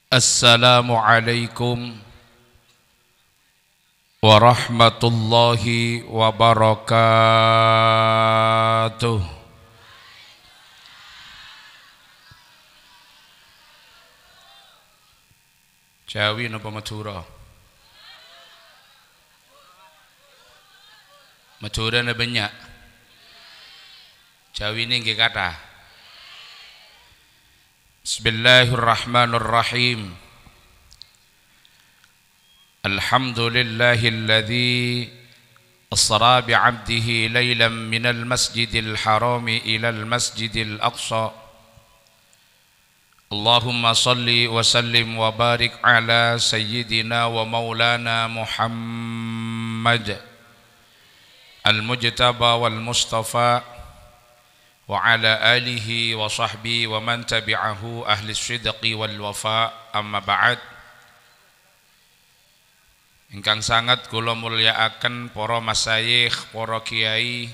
Assalamualaikum warahmatullahi wabarakatuh. Jawi napa Madura? Madura napa banyak? Jawi ini nggih kathah. Bismillahirrahmanirrahim. Alhamdulillahilladzi asra bi'abdihi laylan minal masjidil harami ilal masjidil aqsa. Allahumma salli wa sallim wa barik ala sayyidina wa maulana Muhammad al-mujtaba wal mustafa wa ala alihi wa sahbihi wa man tabi'ahu ahli sidqi wal wafa, amma ba'd. Ingkang sangat kula mulyakaken para masyayikh, para kiai,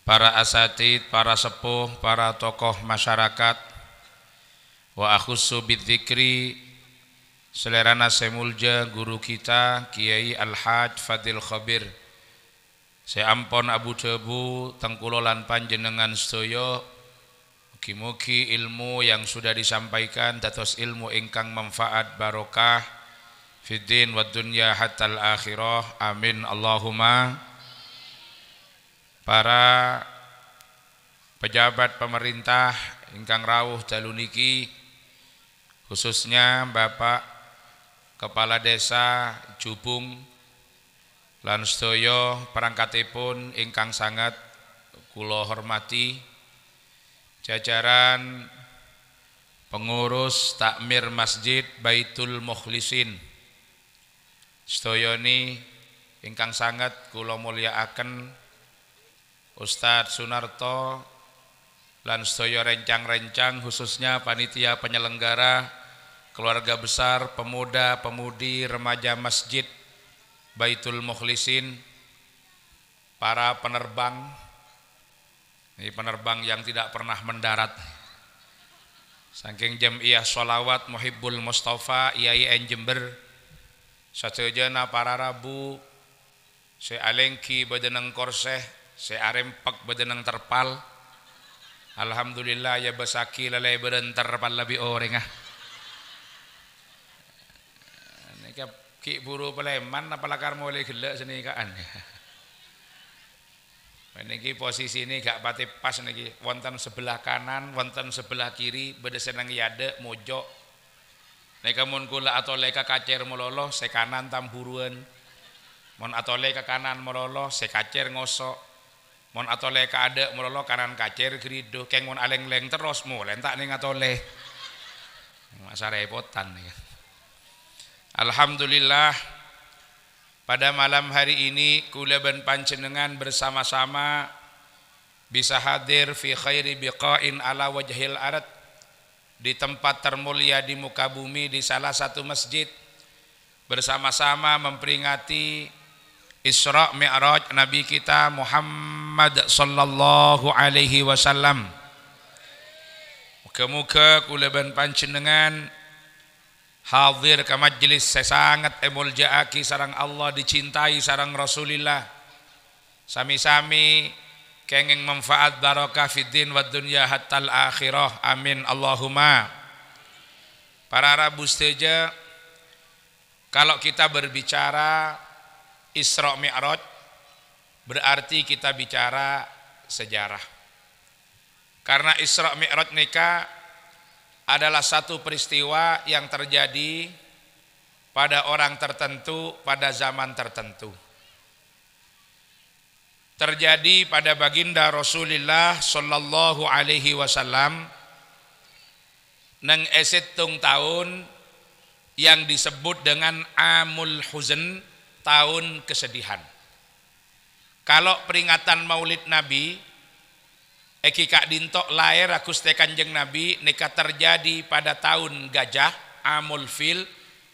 para asatid, para sepuh, para tokoh masyarakat, wa akhussu bidzikri selerana semulja guru kita Kiai Al-Haj Fadil Khabir. Saya ampun Abu Debu tengkulo lan panjenengan sedaya, mugi-mugi ilmu yang sudah disampaikan dados ilmu ingkang manfaat barokah fid din wad dunya hatal akhirah, amin Allahumma. Para pejabat pemerintah ingkang rawuh dalu niki, khususnya Bapak Kepala Desa Jubung lan sedaya perangkatipun ingkang sangat kula hormati, jajaran pengurus takmir Masjid Baitul Mukhlisin sedaya ni ingkang sangat kula mulyakaken, Ustadz Sunarto lan sedaya rencang-rencang, khususnya panitia penyelenggara, keluarga besar, pemuda, pemudi, remaja Masjid Baitul Mukhlisin, para penerbang, ini penerbang yang tidak pernah mendarat, saking Jamiah Sholawat Muhibbul Mustafa IAIN Jember, sadayana para rabu, se alengki badeneng korseh, se arempak badeneng terpal, alhamdulillah ya basaki lalai baden terpal lebih orangah. Ki buru Paleman apalakar mulai gelek senikaan. Niki posisi ini gak pati pas niki, wonten sebelah kanan, wonten sebelah kiri, beda seneng yade mojok. Nek mun kula atole ka kacer mololo, se kanan tam buruan. Mon atole ka kanan mololo, se kacer ngosok. Mon atole ka ade mololo kanan kacer grido, keng mon aleng-leng terus mulai tak ning atole. Masa repotan nih. Alhamdulillah, pada malam hari ini kula ben panjenengan bersama-sama bisa hadir fi khairi biqain ala wajhil ard, di tempat termulia di muka bumi, di salah satu masjid, bersama-sama memperingati Isra Mi'raj Nabi kita Muhammad sallallahu alaihi wasallam. Muga-muga kula ben panjenengan hadir ke majlis sesangat emuljaaki sarang Allah, dicintai sarang Rasulillah, sami-sami kenging manfaat barokah fid din wad dunya hatal akhirah, amin Allahumma. Para rabu seteja, kalau kita berbicara Isra Mi'raj berarti kita bicara sejarah, karena Isra Mi'raj nikah adalah satu peristiwa yang terjadi pada orang tertentu pada zaman tertentu. Terjadi pada baginda Rasulullah sallallahu alaihi wasallam nang esetung tahun yang disebut dengan Amul Huzn, tahun kesedihan. Kalau peringatan Maulid Nabi Eki Kak Dintok lahir Gusti Kanjeng Nabi nikah terjadi pada tahun gajah Amul Fil,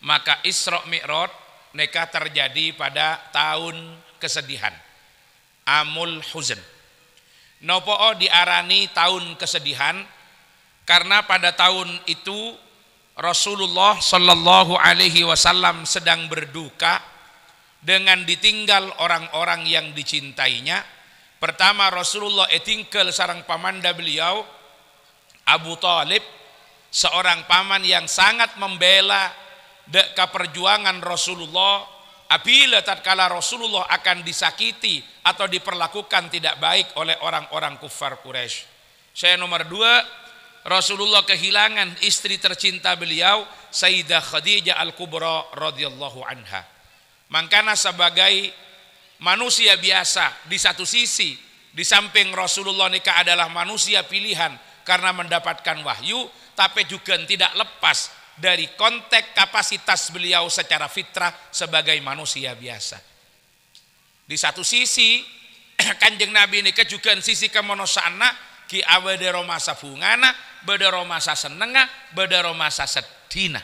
maka Isra Mi'raj nikah terjadi pada tahun kesedihan Amul Huzn. Nopo diarani tahun kesedihan? Karena pada tahun itu Rasulullah sallallahu alaihi wasallam sedang berduka dengan ditinggal orang-orang yang dicintainya. Pertama, Rasulullah tinggal sareng pamanda beliau Abu Talib, seorang paman yang sangat membela keperjuangan Rasulullah apabila tatkala Rasulullah akan disakiti atau diperlakukan tidak baik oleh orang-orang kufar Quraisy. Saya nomor 2, Rasulullah kehilangan istri tercinta beliau Sayyidah Khadijah Al-Kubra radhiyallahu anha. Makanya sebagai manusia biasa, di satu sisi di samping Rasulullah nikah adalah manusia pilihan karena mendapatkan wahyu, tapi juga tidak lepas dari konteks kapasitas beliau secara fitrah sebagai manusia biasa. Di satu sisi Kanjeng Nabi nikah juga sisi kemonosaana ki awedero masa bungana, bedero masa senenga, bedero masa sedina.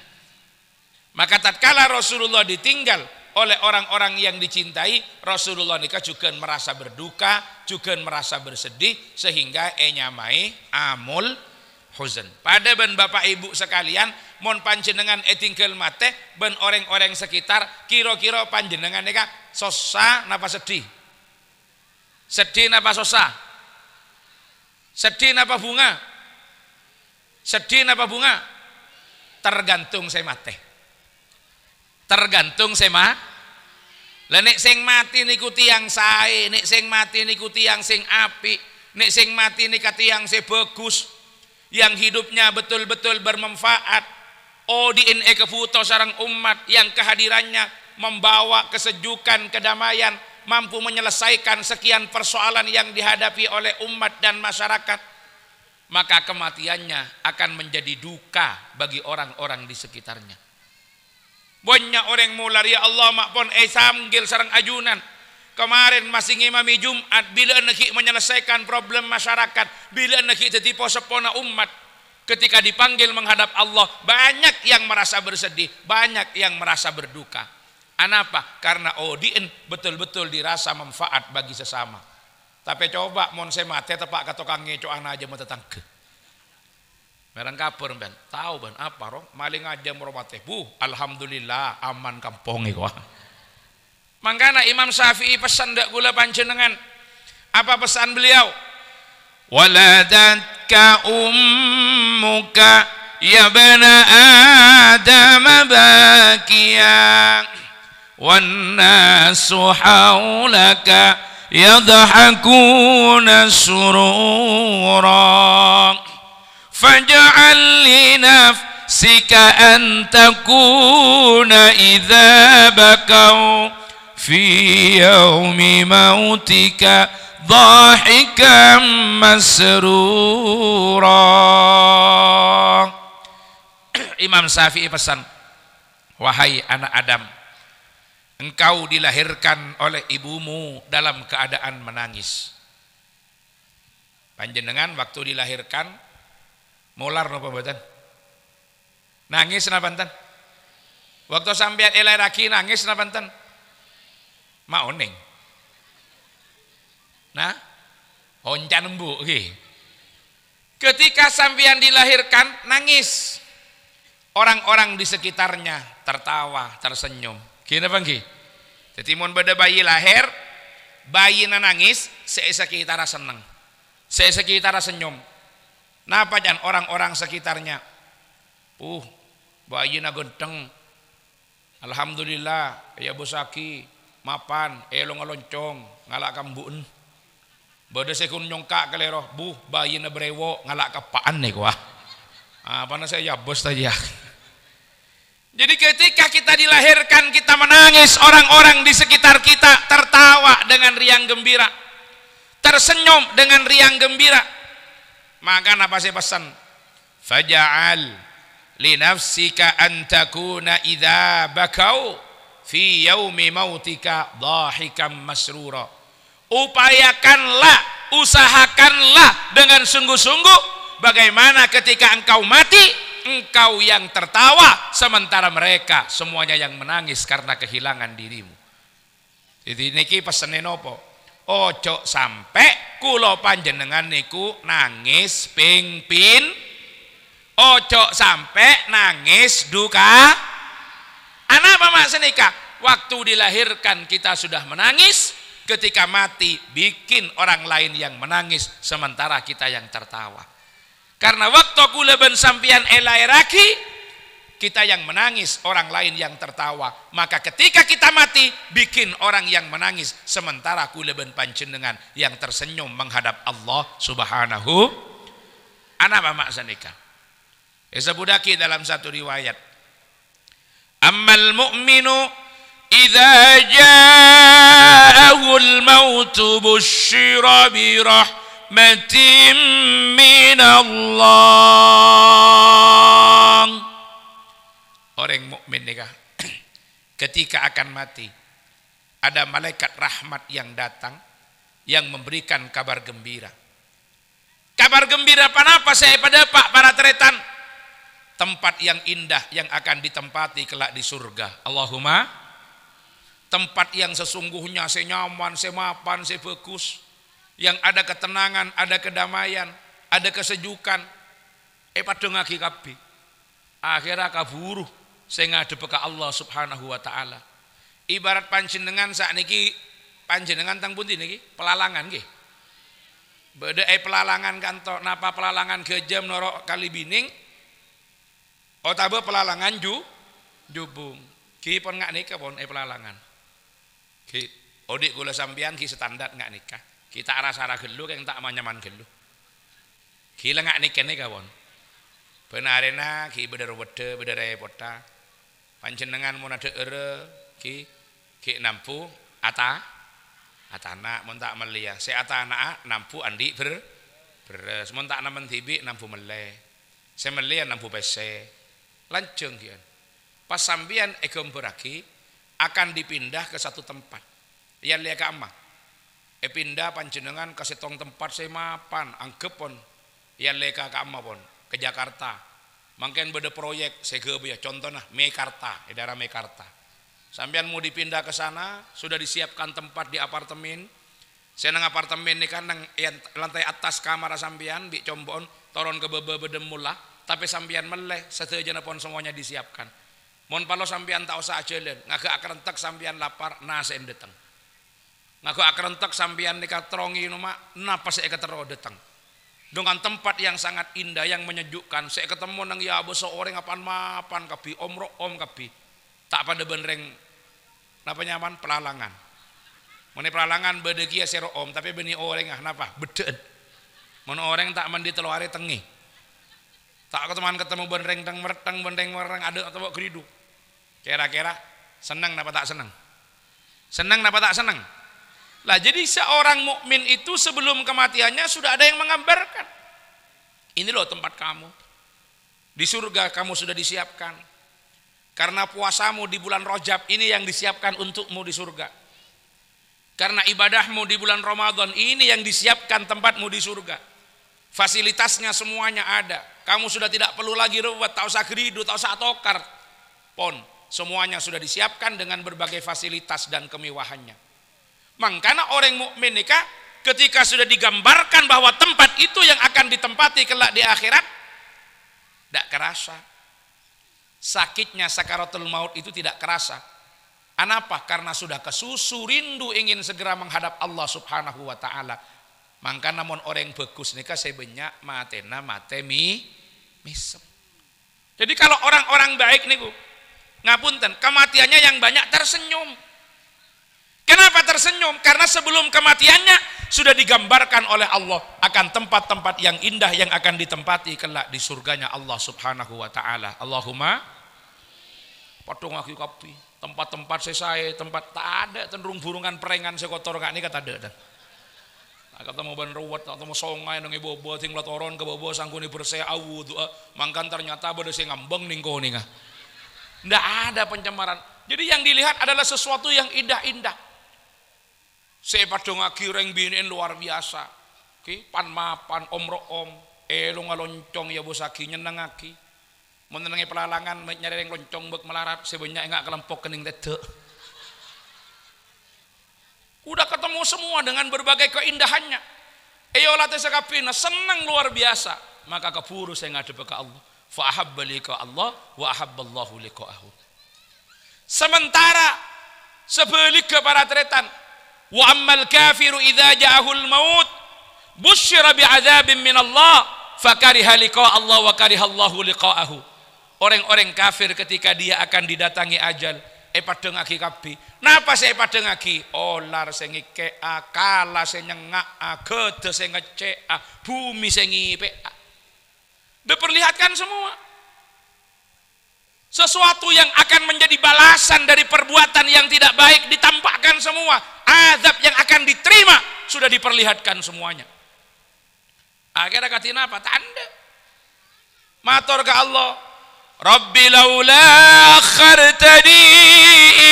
Maka tatkala Rasulullah ditinggal oleh orang-orang yang dicintai, Rasulullah nikah juga merasa berduka, juga merasa bersedih, sehingga nyamai amul huzn. Pada ben bapak ibu sekalian, mon panjenengan tinggal mate ben orang-orang sekitar, kira-kira panjenengan nikah sosa napa sedih? Sedih napa sosa? Sedih napa bunga? Sedih napa bunga? Tergantung saya mate. Tergantung sema. Lah nek sing mati niku tiyang sae, nek sing mati niku tiyang sing apik, nek sing mati niku tiyang sing bagus, yang hidupnya betul-betul bermanfaat. ODNE kefuto sareng umat yang kehadirannya membawa kesejukan, kedamaian, mampu menyelesaikan sekian persoalan yang dihadapi oleh umat dan masyarakat, maka kematiannya akan menjadi duka bagi orang-orang di sekitarnya. Banyak orang mulai ya Allah makpon samgil sarang ajunan. Kemarin masih ngimami Jumat, bila neki menyelesaikan problem masyarakat, bila neki tetipo sepona umat, ketika dipanggil menghadap Allah, banyak yang merasa bersedih, banyak yang merasa berduka. Anapa? Karena odin betul-betul dirasa manfaat bagi sesama. Tapi coba mon semate tepak ka tukang ngecoan aja mau tetangga. Merang kapur ben, tahu ben apa roh maling aja meromate. Alhamdulillah aman kampung iku. Mangkana Imam Syafi'i pesan dak gula panjenengan. Apa pesan beliau? Waladatka ummuka ya bana adam bakiya wan nasu haulaka yadhakuna surura faj'al li nafsika an takuna idza bakau fi yaumi mautika dhahikan masrura. Imam Syafi'i pesan, wahai anak Adam, engkau dilahirkan oleh ibumu dalam keadaan menangis. Panjenengan waktu dilahirkan molar napa mboten? Nangis napa mboten? Waktu sampeyan elai lagi nangis napa mboten? Maoning. Nah, honcan embuk nggih. Ketika sampeyan dilahirkan nangis. Orang-orang di sekitarnya tertawa, tersenyum. Gini apa nggih? Jadi mun beda bayi lahir, bayi nangis, seesaki kita seneng. Seesaki kita senyum. Napa jan orang-orang sekitarnya? Bayi na genteng. Alhamdulillah, ya bosaki, mapan, elo ngaloncong, ngalak kambuun. Bada sekun nyongka kelero, bayi na brewo, ngalak kapaan nih kuah. Apa na saya ya bos tadi ya. Jadi ketika kita dilahirkan kita menangis, orang-orang di sekitar kita tertawa dengan riang gembira, tersenyum dengan riang gembira. Maka apa saya pesan? Faja'al li nafsika an takuna idza bakau fi yaumi mautika dhahikan masrura. Upayakanlah, usahakanlah dengan sungguh-sungguh bagaimana ketika engkau mati engkau yang tertawa sementara mereka semuanya yang menangis karena kehilangan dirimu. Jadi niki pesene nopo? Ojo sampai kula panjenengan niku nangis ping ojo sampai nangis duka. Apa maksud nikah? Waktu dilahirkan kita sudah menangis, ketika mati bikin orang lain yang menangis sementara kita yang tertawa. Karena waktu kuleben sampian elairaki, kita yang menangis, orang lain yang tertawa. Maka ketika kita mati, bikin orang yang menangis sementara kuleben panjenengan yang tersenyum menghadap Allah Subhanahu. Apa maksud nikah? Disebutake dalam satu riwayat, ammal mu'minu idza ja'ahul mautu busyira bi rahmatin minallah. Orang mukmin nikah ketika akan mati ada malaikat rahmat yang datang yang memberikan kabar gembira. Kabar gembira apa saya pada Pak para teretan? Tempat yang indah yang akan ditempati kelak di surga. Allahumma. Tempat yang sesungguhnya senyaman, semapan, sebagus, yang ada ketenangan, ada kedamaian, ada kesejukan. Padha ngaki kabeh. Akhirnya kaburu sing ngadhep ka Allah Subhanahu wa taala. Ibarat panjenengan sakniki panjenengan teng pundi niki? Pelalangan nggih. Beda pelalangan kantor napa pelalangan Gejam Norok Kalibining. Otabe pelalangan Jubung. Ki pon ngak nikah pon pelalangan. Ki odik kula sampean ki standar ngak nikah. Kita arah-arah gelu keng tak manyaman gelu. Ki ngak nikah nika pon. Benarena ki beder wede beder repota. Panjenengan mun ade ere ki nampu atana mun tak melia. Se atana nampu andi beres mun tak nemen tibi nampu mele. Se melia nampu bese. Lanceng kian. Pas sampean egomboraki akan dipindah ke satu tempat. Yang lihat ke amah. Pindah panjenengan ke setong tempat semapan anggapon. Yang lihat ke amah pon ke Jakarta. Mungkin beda proyek segebe ya contohnya Mekarta, daerah Mekarta. Sampean mau dipindah ke sana, sudah disiapkan tempat di apartemen. Saya nang apartemen ini kan nang lantai atas kamar sampean bi combon turun ke bebe mula, tapi sampean meleh setuju pon semuanya disiapkan. Mon palo sampean tak usah jalan, ngagak akrentek sampean lapar nasen deteng. Ngagak akrentek sampean nikatrongi numa napa saya ketero deteng. Dengan tempat yang sangat indah yang menyejukkan, saya ketemu nang ya bosok orang apan mapan kapi om kapi. Tak pada benreng napa nyaman pelalangan. Mene pelalangan bede kia sero om tapi beni orang napa beden. Mon orang tak mandi telu hari tengi. Tak ketemu benreng teng mereteng benreng ada atau geridu. Kira-kira senang napa tak senang? Senang napa tak senang? Lah jadi seorang mukmin itu sebelum kematiannya sudah ada yang menggambarkan. Ini loh tempat kamu. Di surga kamu sudah disiapkan. Karena puasamu di bulan Rajab ini yang disiapkan untukmu di surga. Karena ibadahmu di bulan Ramadan ini yang disiapkan tempatmu di surga. Fasilitasnya semuanya ada. Kamu sudah tidak perlu lagi ruwet, tak usah geridu, tak usah tokar. Pon, semuanya sudah disiapkan dengan berbagai fasilitas dan kemewahannya. Makanya orang mukmin nikah ketika sudah digambarkan bahwa tempat itu yang akan ditempati kelak di akhirat, tidak kerasa. Sakitnya sakaratul maut itu tidak kerasa. Kenapa? Karena sudah kesusu rindu ingin segera menghadap Allah Subhanahu wa taala. Maka namun orang bagus nikah saya banyak matena matemi misem. Jadi kalau orang-orang baik niku ngapunten kematiannya yang banyak tersenyum. Kenapa tersenyum? Karena sebelum kematiannya sudah digambarkan oleh Allah akan tempat-tempat yang indah yang akan ditempati kelak di surganya Allah Subhanahu wa taala. Allahumma padung aki kapi. Tempat-tempat saya tempat tak ada cenderung burungan perengan sekotor gak nika tak ada. Ketemu ban ruwet atau songai nang ibu-ibu sing latoron ke bobo sangkuni bersih awu doa mangkan ternyata bade sing ngambeng ning kono ning. Ndak ada pencemaran. Jadi yang dilihat adalah sesuatu yang indah-indah. Saya padha ngaki reng binin luar biasa. Ki pan mapan om elo ngaloncong ya bosaki nyenengaki. Mun nenenge pelalangan nyari reng loncong bek melarat sebanyak enggak kelempok kening dedek. Udah ketemu semua dengan berbagai keindahannya. Eyola teh sakapina senang luar biasa. Maka keburu saya ngadep ke Allah. fa ahabba liqa Allah wa ahabballahu liqa'ahu. Sementara sebaliknya para tretan, wa ammal kafiru idza ja'ahul maut busyira bi'adzabin min Allah fakariha liqa Allah wa karihallahu liqa'ahu. Orang-orang kafir ketika dia akan didatangi ajal, padeng aki kabeh. Napa saya padeng aki? Olar sing ngekea, kala sing nyengak, gede sing ngecek, bumi sing ngipek. Diperlihatkan semua. Sesuatu yang akan menjadi balasan dari perbuatan yang tidak baik ditampakkan semua. Azab yang akan diterima sudah diperlihatkan semuanya. Akhirnya katina apa? Tanda. Matur ke Allah, Rabbi laula akhartani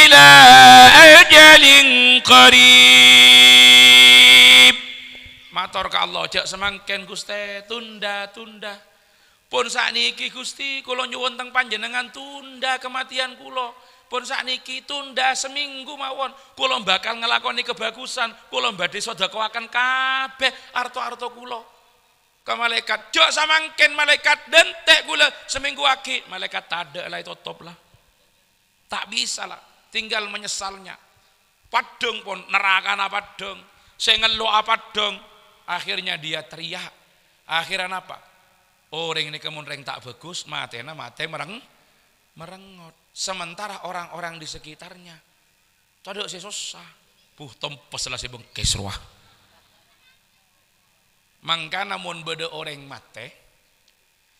ila ajalin qarib. Matur ke Allah, jak semangken Gusti tunda-tunda. Pun sakniki Gusti kula nyuwun teng panjenengan tunda kematian kula. Pun sakniki tunda seminggu mawon. Kula bakal ngelakoni kebagusan, kula badhe sedekahaken kabeh arto-arto kula. Ke malaikat, jok samangken malaikat dentek kula seminggu aki. Malaikat tada lah tutup lah. Tak bisa lah, tinggal menyesalnya. Padeng pun neraka padeng, saya ngeluh apa dong. Akhirnya dia teriak. Akhirnya apa? Orang ini kemudian tak bagus, matena mate merengot. Sementara orang-orang di sekitarnya taduk si susah, tempes lah si bengkes ruah. Mangka namun beda orang mate,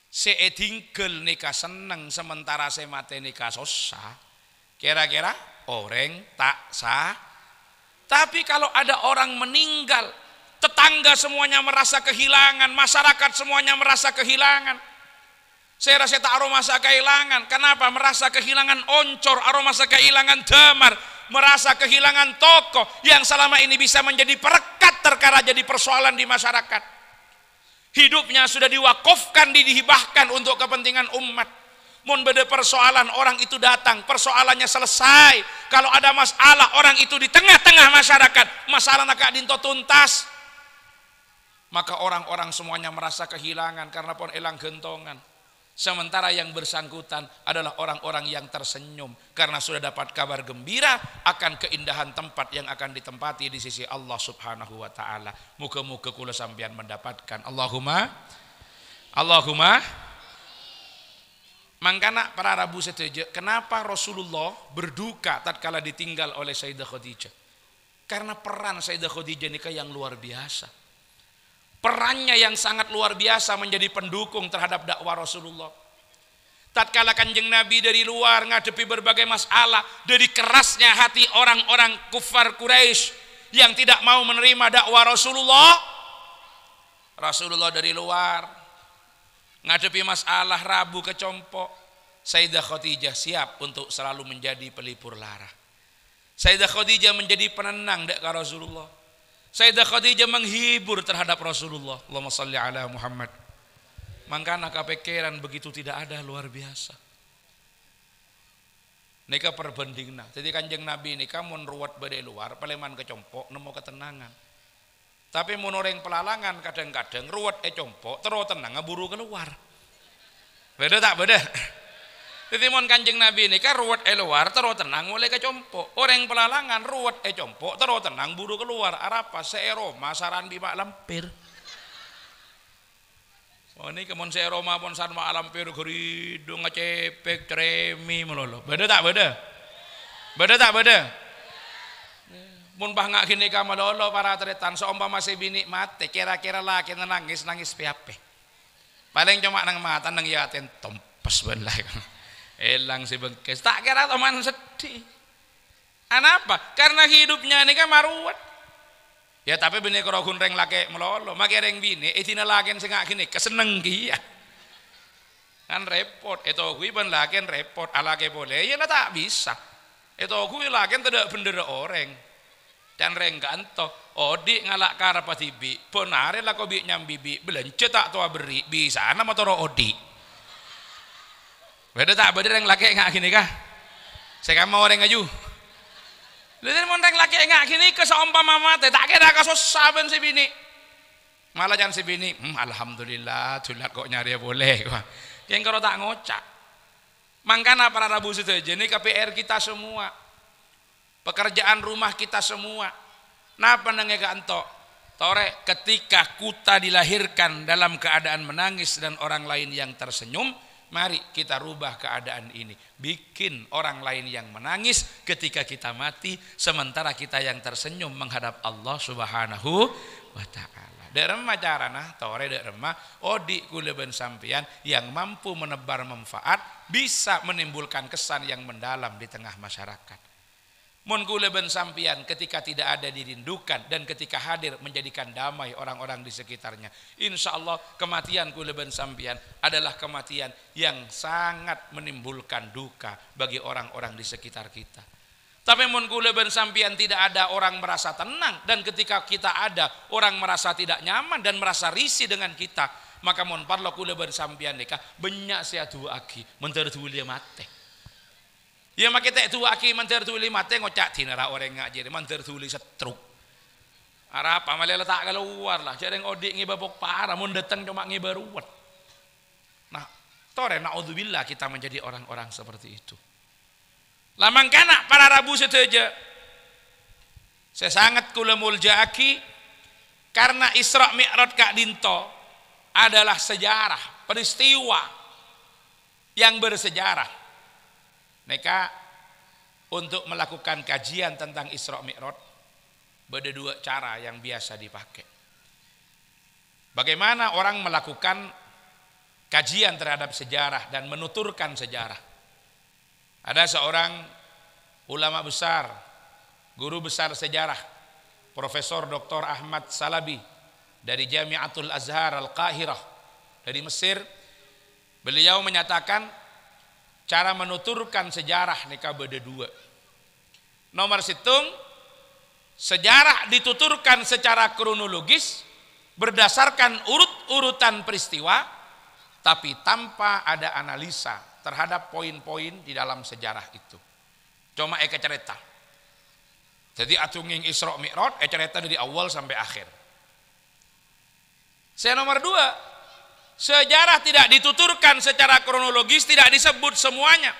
si tinggal nikah seneng sementara si mate nikah susah. Kira-kira orang tak sah. Tapi kalau ada orang meninggal, tetangga semuanya merasa kehilangan, masyarakat semuanya merasa kehilangan. Saya rasa tak merasa kehilangan. Kenapa? Merasa kehilangan oncor, merasa kehilangan damar, merasa kehilangan tokoh yang selama ini bisa menjadi perekat terkala jadi persoalan di masyarakat. Hidupnya sudah diwakafkan, dihibahkan untuk kepentingan umat. Mun beda persoalan, orang itu datang, persoalannya selesai. Kalau ada masalah, orang itu di tengah-tengah masyarakat, masalah nak dinto tuntas. Maka orang-orang semuanya merasa kehilangan karena pun elang gentongan. Sementara yang bersangkutan adalah orang-orang yang tersenyum karena sudah dapat kabar gembira akan keindahan tempat yang akan ditempati di sisi Allah Subhanahu wa taala. Muga-muga kula sampeyan mendapatkan. Allahumma mangkana para Rabu setuju. Kenapa Rasulullah berduka tatkala ditinggal oleh Sayyidah Khadijah? Karena peran Sayyidah Khadijah nikah yang luar biasa. Perannya yang sangat luar biasa menjadi pendukung terhadap dakwah Rasulullah. Tatkala Kanjeng Nabi dari luar ngadepi berbagai masalah, dari kerasnya hati orang-orang kufar Quraisy yang tidak mau menerima dakwah Rasulullah, Rasulullah dari luar ngadepi masalah rabu kecompok, Sayyidah Khadijah siap untuk selalu menjadi pelipur lara. Sayyidah Khadijah menjadi penenang dek Rasulullah. Sayyidah Khadijah menghibur terhadap Rasulullah. Allahumma salli ala Muhammad. Mangkana kepikiran begitu tidak ada, luar biasa. Nika perbandingna. Jadi Kanjeng Nabi nika mun ruwet bade luar, paleman kecompok nemu ketenangan. Tapi mun orang pelalangan kadang-kadang ruwet compok terus tenang buru keluar. Beda tak beda? Jadi mun Kanjeng Nabi ini kan ruwet luar terus tenang mulai kecompok. Orang pelalangan ruwet compok terus tenang buru keluar. Arapa seeroma saran bima lampir. Oh ini kemun seeroma pun saran bima lampir gerido ngecepek tremi melolo. Beda tak beda? Beda tak beda? Mun bah ngak gini ka melolo para tretan seumpama masih bini mati kira-kira laki nangis piape. Paling cuma nang mata nang yatin tempes belah. Elang si bengkes, tak kira teman sedih. Kenapa? Karena hidupnya ini kan maruat. Ya tapi bini kerogun reng laki melolo, makai reng bini, itina lakin sengak gini keseneng dia. Kan repot, itu gue ben lakin repot, alake boleh, ya tak bisa. Itu gue lakin tidak bener orang. Dan reng ganto, odi ngalak karapa tibi, ponare lah kau bi nyambibi, belanja tak tua beri, bisa nama toro odi. Beda tak beda yang laki ngak gini kah? Saya kamu orang ngaju. Lalu mau orang laki ngak gini ke seumpama mati tak kira kasus saben si bini. Malah jangan sebini, alhamdulillah, tulah kok nyari boleh. Yang kalau tak ngocak. Mangkana para Rabu setuju ini KPR kita semua, pekerjaan rumah kita semua. Napa nengega entok? Tore ketika kita dilahirkan dalam keadaan menangis dan orang lain yang tersenyum, mari kita rubah keadaan ini. Bikin orang lain yang menangis ketika kita mati, sementara kita yang tersenyum menghadap Allah Subhanahu wa ta'ala. Dek remah carana, tore dek remah, odi kuleben sampian yang mampu menebar manfaat, bisa menimbulkan kesan yang mendalam di tengah masyarakat. Mun kuleben sampian ketika tidak ada dirindukan dan ketika hadir menjadikan damai orang-orang di sekitarnya. Insya Allah kematian kuleben sampian adalah kematian yang sangat menimbulkan duka bagi orang-orang di sekitar kita. Tapi mun kuleben sampian tidak ada, orang merasa tenang, dan ketika kita ada orang merasa tidak nyaman dan merasa risih dengan kita, maka mun parlo kuleben sampian deka banyak saya tua aki mentertuli mate. Ya makita tua aki mentertuli mate ngocak tinara orang ngajir mentertuli setruk. Arab amalia letak keluar lah, jarang odik ngibabok parah, mun datang cuma ngibaruat. Nah, tore naudzubillah kita menjadi orang-orang seperti itu. Lamang kanak para Rabu setuju. Saya sangat kula muljaaki karena Isra Mi'raj Kak Dinto adalah sejarah, peristiwa yang bersejarah. Mereka untuk melakukan kajian tentang Isra Mi'raj ada dua cara yang biasa dipakai. Bagaimana orang melakukan kajian terhadap sejarah dan menuturkan sejarah. Ada seorang ulama besar, guru besar sejarah, Profesor Dr. Ahmad Salabi dari Jami'atul Azhar Al-Qahirah dari Mesir. Beliau menyatakan cara menuturkan sejarah nikah beda dua. Nomor situng, sejarah dituturkan secara kronologis berdasarkan urut-urutan peristiwa, tapi tanpa ada analisa terhadap poin-poin di dalam sejarah itu. Cuma eka cerita. Jadi atunging Isra Mi'raj cerita dari awal sampai akhir. Saya nomor dua, sejarah tidak dituturkan secara kronologis, tidak disebut semuanya.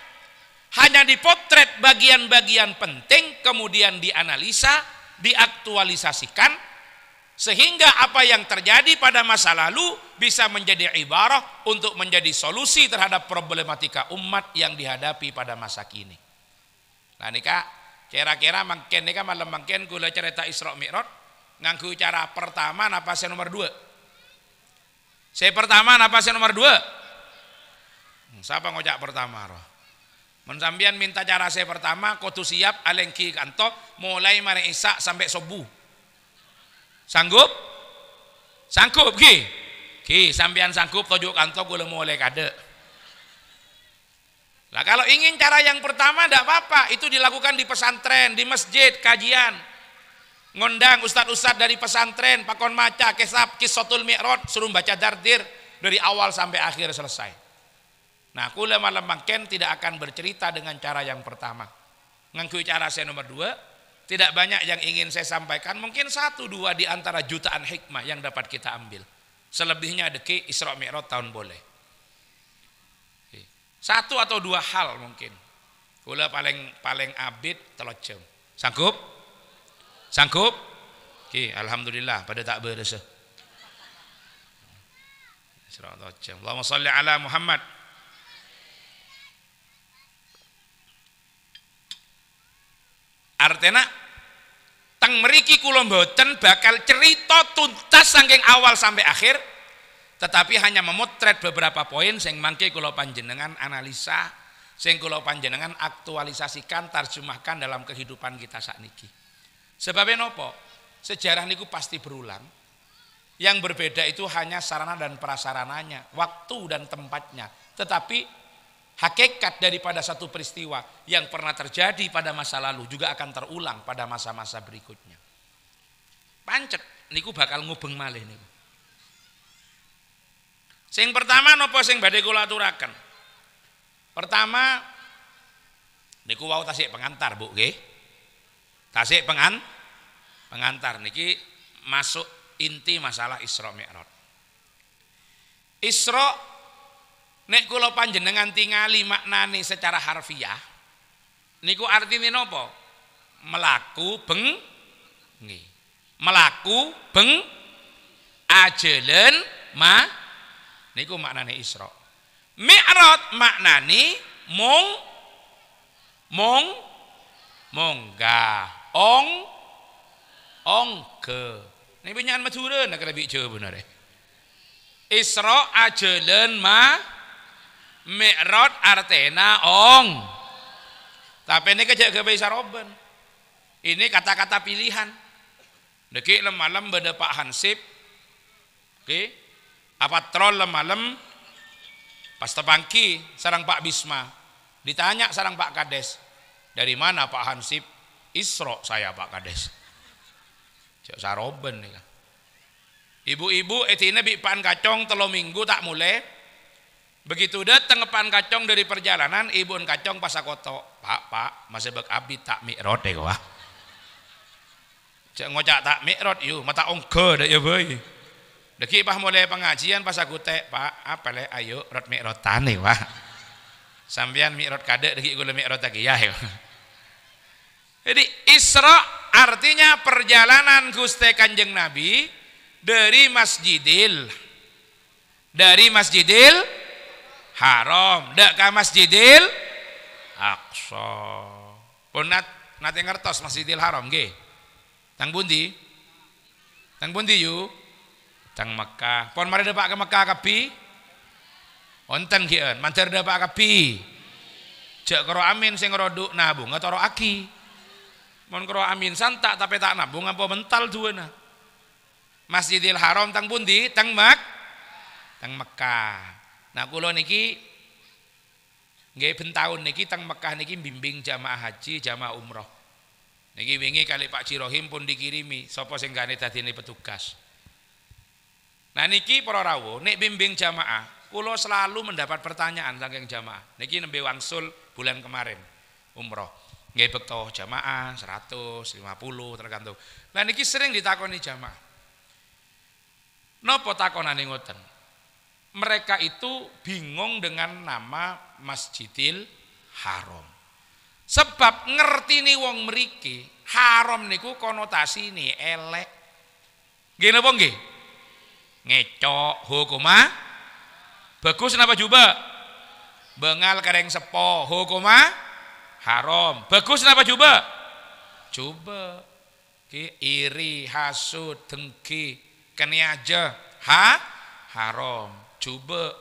Hanya dipotret bagian-bagian penting, kemudian dianalisa, diaktualisasikan, sehingga apa yang terjadi pada masa lalu bisa menjadi ibarah untuk menjadi solusi terhadap problematika umat yang dihadapi pada masa kini. Nah nika kira-kira mungkin nika malam mungkin kula cerita Isra Mi'raj nganggu cara pertama napa saya nomor dua. Saya pertama napa saya nomor dua. Siapa ngojak pertama roh? Mensambian minta cara saya pertama, kudu siap alengki kanto mulai mari isak sampai subuh. Sanggup? Sanggup ki? Ki sampean sanggup tujuk kantor gue mulai kade. Lah kalau ingin cara yang pertama tidak apa-apa, itu dilakukan di pesantren, di masjid, kajian. Ngundang ustad-ustad dari pesantren, pakon maca kisah Qissatul Mi'raj, suruh baca dardir dari awal sampai akhir selesai. Nah, kula malam mangken tidak akan bercerita dengan cara yang pertama. Ngangkui cara saya nomor dua. Tidak banyak yang ingin saya sampaikan, mungkin satu dua di antara jutaan hikmah yang dapat kita ambil. Selebihnya deki Isra Mi'raj tahun boleh. Satu atau dua hal mungkin. Kula paling abid telocem. Sanggup? Sanggup? Oke, alhamdulillah pada tak beres. Isra telocem. Allahumma shalli ala Muhammad. Artinya teng meriki kula mboten bakal cerita tuntas saking awal sampai akhir, tetapi hanya memotret beberapa poin sing mangke kula panjenengan analisa, sing kula panjenengan aktualisasikan, terjemahkan dalam kehidupan kita sakniki. Sebabnya nopo? Sejarah niku pasti berulang. Yang berbeda itu hanya sarana dan prasarananya, waktu dan tempatnya. Tetapi hakikat daripada satu peristiwa yang pernah terjadi pada masa lalu juga akan terulang pada masa-masa berikutnya. Pancet niku bakal ngubeng malih niku. Sing pertama napa sing badhe kula aturaken? Pertama niku wau tasik pengantar, Bu nggih. Tasik pengantar niki masuk inti masalah Isra Mi'raj. Isra nek kula panjenengan tingali maknane secara harfiah niku artine napa? Melaku bengi. Melaku ajelen niku maknane Isra. Mi'raj maknane munggah ongge. Ini penyanyi Madura nak lebih jauh benar. Isra ajelen Mi'raj artena Tapi ini kejak gawe saroben. Ini kata-kata pilihan. Deki malam beda Pak Hansip. Oke. Apa troll malam pas tepangki sarang Pak Bisma. Ditanya sarang Pak Kades. Dari mana Pak Hansip? Isra saya Pak Kades. Cek saroben nih. Ibu-ibu etine bi pan kacong 3 minggu tak mulai. Begitu datang pan kacong dari perjalanan, ibuun kacong pasakoto. Pak, masih bek abdi tak Mi'raj deh wah. Cek ngocak tak Mi'raj yuk, mata ongke deh ya boy. Deki pas mulai pengajian pas aku teh, Pak, apa le ayo rot Mi'raj tane wah. Sambian Mi'raj kade deki gula Mi'raj tagi ya. Jadi Isra artinya perjalanan Gusti Kanjeng Nabi dari Masjidil Haram dak ka Masjidil Aqsa. Pun nate ngertos Masjidil Haram nggih. Tang pundi? Tang pundi yu? Tang Mekah. Pun mari depak ke Mekah kapi. Wonten kieun, mantar depak kapi. Jak karo amin sing roduk nabung atau aki. Mon karo amin santak tapi tak nabung apa mental duweuna. Masjidil Haram tang pundi? Tang Mekah. Nah kula niki nggih ben taun niki teng Mekah niki bimbing jamaah haji, jamaah umroh. Niki wingi kali Pak Cirohim pun dikirimi sapa sing gane dadine petugas. Nah niki para rawuh nek bimbing jamaah, kula selalu mendapat pertanyaan saking jamaah. Niki nembe wangsul bulan kemarin umroh. Nggih bekto jamaah 150 tergantung. Nah niki sering ditakoni jamaah. Napa takonane ngoten? Mereka itu bingung dengan nama Masjidil Haram. Sebab ngerti nih wong mriki, haram niku konotasi nih elek. Nggih napa nggih? Ngecok hukuma bagus napa juba? Bengal kereng sepo hukuma haram. Bagus napa juba? Coba. Iri, hasud, dengki, kene aja haram. Coba.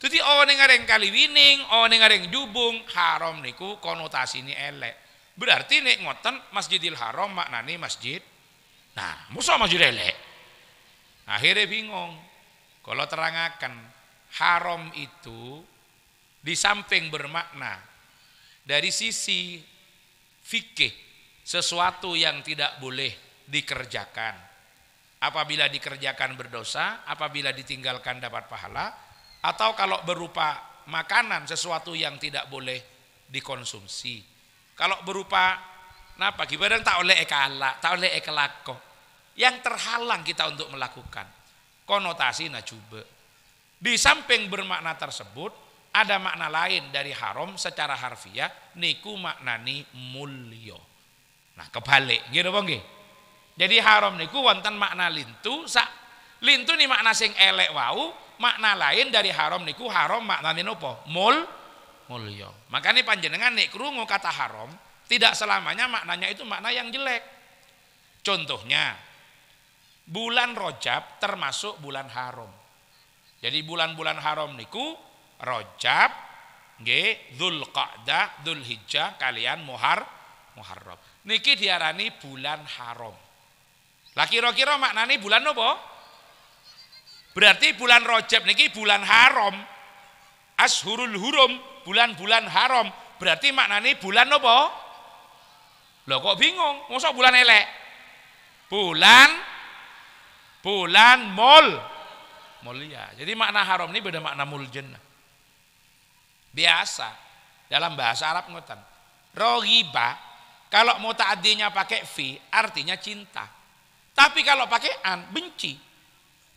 Jadi ning areng kali wining, ning areng jubung, haram niku konotasi ini elek. Berarti nek ngoten Masjidil Haram maknane masjid. Nah, musa masjid elek. Akhirnya bingung. Kalau terangaken haram itu di samping bermakna dari sisi fikih sesuatu yang tidak boleh dikerjakan. Apabila dikerjakan berdosa, apabila ditinggalkan dapat pahala, atau kalau berupa makanan sesuatu yang tidak boleh dikonsumsi. Kalau berupa napa gimana tak oleh ekala, tak oleh ekelako, yang terhalang kita untuk melakukan. Konotasi najuba. Di samping bermakna tersebut, ada makna lain dari haram secara harfiah, niku maknani mulya. Nah kebalik, gitu apa nggih? Jadi haram niku wonten makna lintu, lintu ni makna sing elek wau, makna lain dari haram niku haram maknane napa? Mulya. Makanya panjenengan nek krungu kata haram, tidak selamanya maknanya itu makna yang jelek. Contohnya, bulan Rajab termasuk bulan haram. Jadi bulan-bulan haram niku Rajab, nggih, Dzulqa'dah, Dzulhijjah kalian Muharram. Niki diarani bulan haram. Lah kira-kira maknane bulan napa? Berarti bulan Rajab niki bulan haram. Ashurul hurum, bulan-bulan haram. Berarti maknane bulan napa? Loh kok bingung? Mosok bulan elek? Bulan mulia. Jadi makna haram ini beda makna muljen. Biasa dalam bahasa Arab ngoten. Roghiba kalau muta'addinya pakai fi artinya cinta. Tapi kalau pakai an, benci.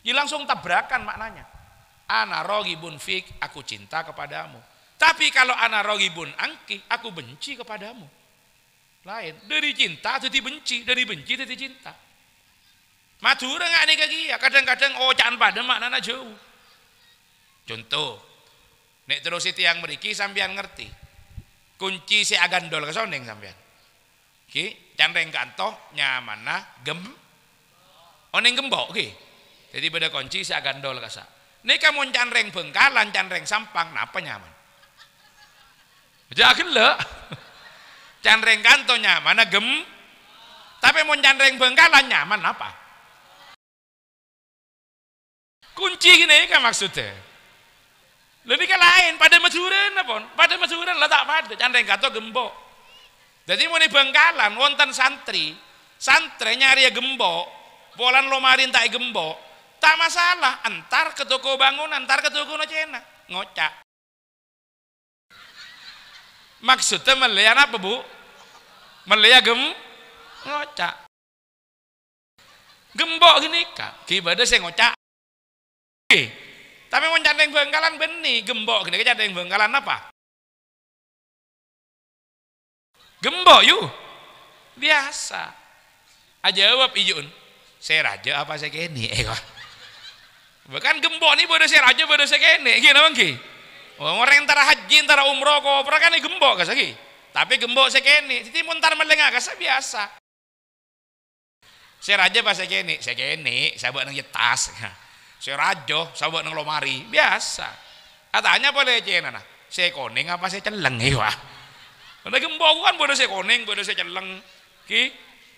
Jadi langsung tabrakan maknanya. Ana roghibun fik, aku cinta kepadamu. Tapi kalau ana roghibun anki, aku benci kepadamu. Lain. Dari cinta jadi benci, dari benci jadi cinta. Madura nggak nih kaki ya? Kadang-kadang ocahan pada maknanya jauh. Contoh, nek terus itu yang meriki sampean ngerti. Kunci si agandol kesoneng sampean. Ki, canreng kantoh nyamana oneng gembok ki. Jadi beda kunci si agandol kasa. Nek kamu canreng bengkalan, canreng sampang, napa nyaman? Jangan le. Canreng kantoh nyamana tapi mau canreng bengkalan nyaman apa? Kunci gini kan maksudnya. Lebih ke lain pada Maduran apa? Pada Maduran lah tak pada canreng kato gembok. Jadi mau bengkalan wonten santri nyari ya gembok, polan lomarin tak gembok, tak masalah. Antar ke toko bangunan, antar ke toko nocena, ngocak. Maksudnya melihat apa bu? Melihat ngocak. Gembok gini kak, kibada saya ngocak. Tapi mau candeng bengkalan benih gembok gini candeng bengkalan apa? Gembok yuk biasa aja jawab ijun saya raja apa saya kene bahkan gembok nih bodoh saya raja bodoh saya kene gini bang ki orang antara haji antara umroh kok pernah kan gembok kan lagi tapi gembok saya kene jadi muntar melengah kan biasa saya raja apa saya kene saya buat nang tas saya rajo, saya buat nang lomari, biasa. Katanya boleh cina, saya koning apa saya celeng ya? Karena gembok kan bodoh saya koning, bodoh saya celeng, ki,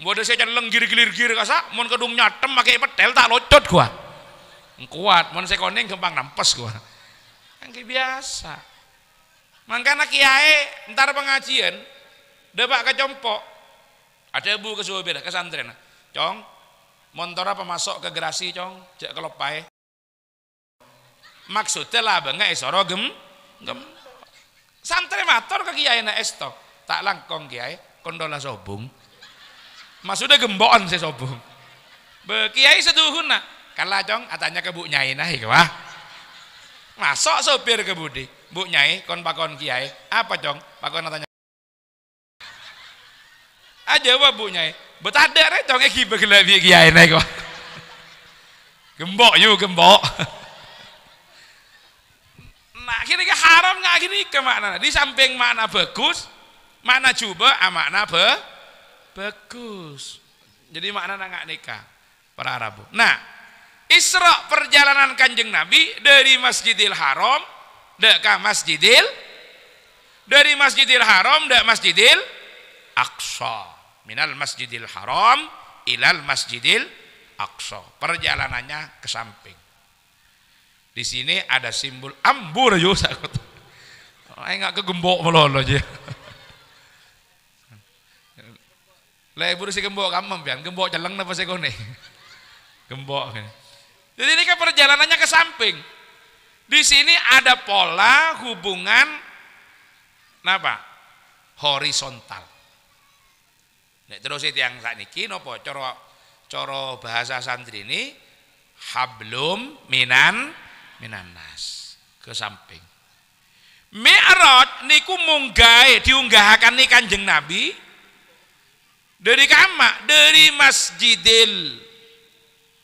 bodoh saya celeng gir kasa, mon kedung nyatem pakai petel tak locot gua, kuat, mon saya koning gampang nampes gua, kan biasa. Makanya kiai ntar pengajian, debak ke compok, ada bu ke beda ke santren, cong, montor apa masuk ke gerasi cong, cek kelopai. Maksudnya lah bangga esoro gem santri mator ke kiai na esto tak langkong kiai kondola sobung maksudnya gembokan saya sobung be kiai seduhun nak kalah cong atanya ke bu nyai nah wah masuk sopir ke budi bu nyai kon pakon kiai apa cong pakon atanya aja wah bu nyai betadar cong eki begelabi kiai nah wah gembok yuk gembok. Nah kira-kira haram nggak gini ke makna di samping makna bagus makna juga makna bagus jadi makna nggak nikah para Arabu. Nah Isra perjalanan kanjeng Nabi dari Masjidil Haram dari Masjidil Haram dak Masjidil Aqsa minal Masjidil Haram ilal Masjidil Aqsa perjalanannya ke samping. Di sini ada simbol ambur yo sakut. Ai enggak kegembok melolo aja. Lah ibu si gembok kamu pian, gembok celeng napa sih kone? Gembok. Jadi ini kan perjalanannya ke samping. Di sini ada pola hubungan napa? Horizontal. Nek terus itu yang sakniki napa cara bahasa santri ini hablum minanas ke samping. Mi'raj niku munggahe diunggahaken ni Kanjeng Nabi dari kama dari Masjidil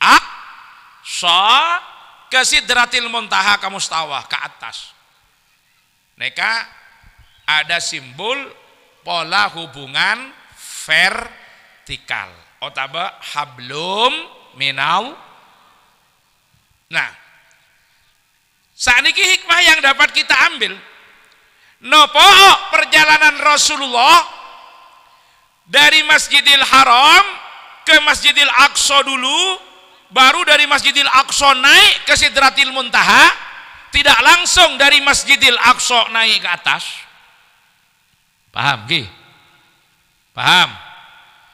Aqsa ke Sidratil Muntaha ke Mustawah ke atas. Neka ada simbol pola hubungan vertikal. Otaba hablum minal. Nah, saat ini hikmah yang dapat kita ambil nopo perjalanan Rasulullah dari Masjidil Haram ke Masjidil Aqsa dulu baru dari Masjidil Aqsa naik ke Sidratil Muntaha tidak langsung dari Masjidil Aqsa naik ke atas. Paham Ki? Paham?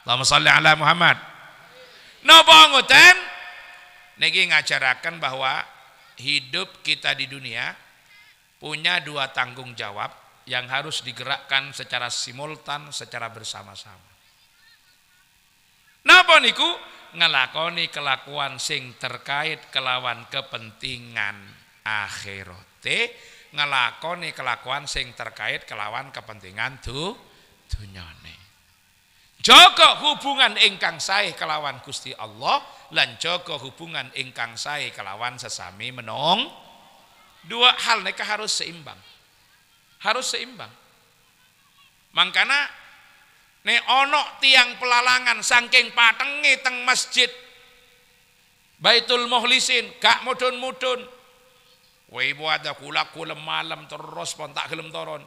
Allahumma sholli ala Muhammad. Nopo ngoten niki ngajaraken bahwa hidup kita di dunia punya dua tanggung jawab yang harus digerakkan secara simultan, secara bersama-sama. Napa niku? ngelakoni kelakuan sing terkait kelawan kepentingan akhirate, ngelakoni kelakuan sing terkait kelawan kepentingan dunyane. Jaga hubungan ingkang sae kelawan Gusti Allah lan jaga hubungan ingkang sae kelawan sesami menung. Dua hal mereka harus seimbang. Harus seimbang. Mangkana ne ono tiang pelalangan saking patenge teng masjid Baitul Mukhlisin gak mudun-mudun. Wei buat kula malam terus pon tak gelem toron.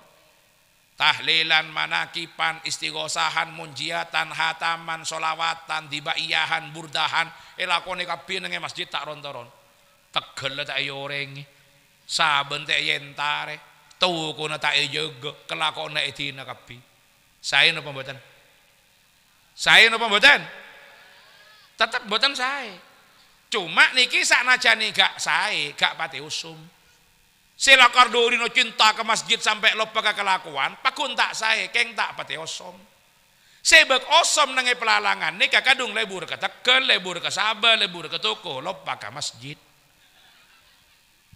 Tahlilan, manakipan, istighosahan, munjiatan, hataman, solawatan, dibaiyahan, burdahan, elakone kabeh nang masjid tak ron-toron. Tegel tak yoreng. Saben tak yentare, tuku na tak jaga, kelakone dina kabeh. Sae napa mboten? Sae napa mboten? Tetep mboten sae. Cuma niki saknajane gak sae, gak pati usum. Sila kardorino cinta ke masjid sampai lupa ke kelakuan, pakun tak sae, keng tak pati osom. Sebab osom nangai pelalangan, nika kadung lebur ke Tegal, lebur ke Sabah, lebur ke toko, lupa ke masjid.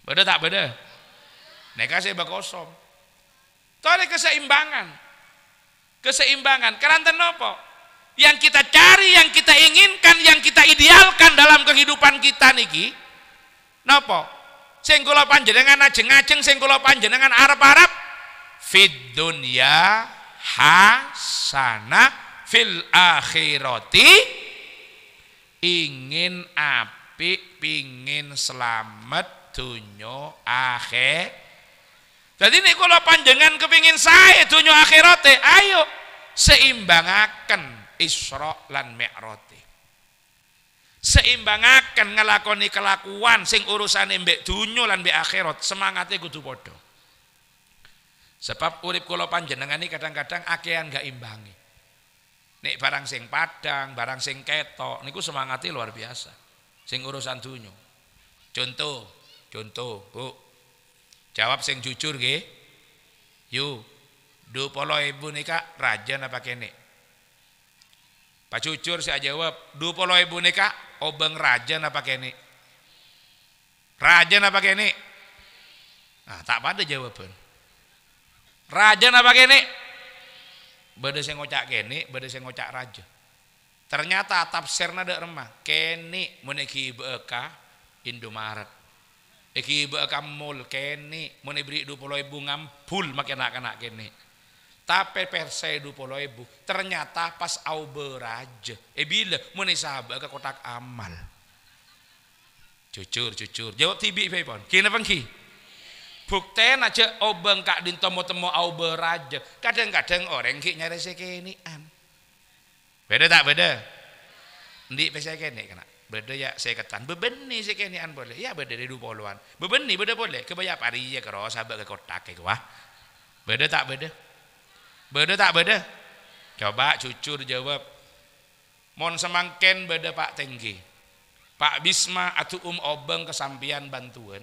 Beda tak beda? Nika sebab osom. Toleh keseimbangan. Keseimbangan, keranten nopo? Yang kita cari, yang kita inginkan, yang kita idealkan dalam kehidupan kita niki, nopo? Sing kula panjenengan ajeng-ajeng, sing kula panjenengan arep-arep fid dunya hasanah fil akhirati, ingin apik, pingin selamat dunya akhir. Jadi nek kula panjenengan kepingin sae dunya akhirate, ayo seimbangaken Isra lan Mi'raj. Seimbangaken ngelakoni kelakuan sing urusane mbek dunya lan mbek akhirat, semangate kudu padha. Sebab urip kula panjenengan iki kadang-kadang akehan gak imbangi. Nek barang sing padang, barang sing ketok niku semangate luar biasa. Sing urusan dunya. Contoh, Bu. Jawab sing jujur nggih. Yu, 20.000 nika raja apa kene? Pak jujur saya jawab, 20.000 nika obeng raja apa kene? Raja apa kene? Nah, tak pada jawaban. Raja apa kene? Beda sing ngocak kene, beda sing ngocak raja. Ternyata tafsirna dek remah. Kene mun iki beka Indomaret. Iki beka mall kene mun beri 20.000 ngampul makin anak-anak kene. Tapi persai 20.000 ternyata pas au beraja bila muni sahabat ke kotak amal. Jujur jawab tibi pun kini pengki bukten aja obeng kak dintomo-temo au beraja. Kadang-kadang orang ki nyari sekenian beda tak beda ndi pesa kene kena beda ya seketan bebeni sekenian boleh ya beda di 20-an bebeni beda boleh kebaya pari ya karo sahabat ke kotak ke wah beda tak beda. Beda tak beda? Coba jujur jawab. Mon semangken beda Pak Tenggi. Pak Bisma atau obeng kesampian bantuan.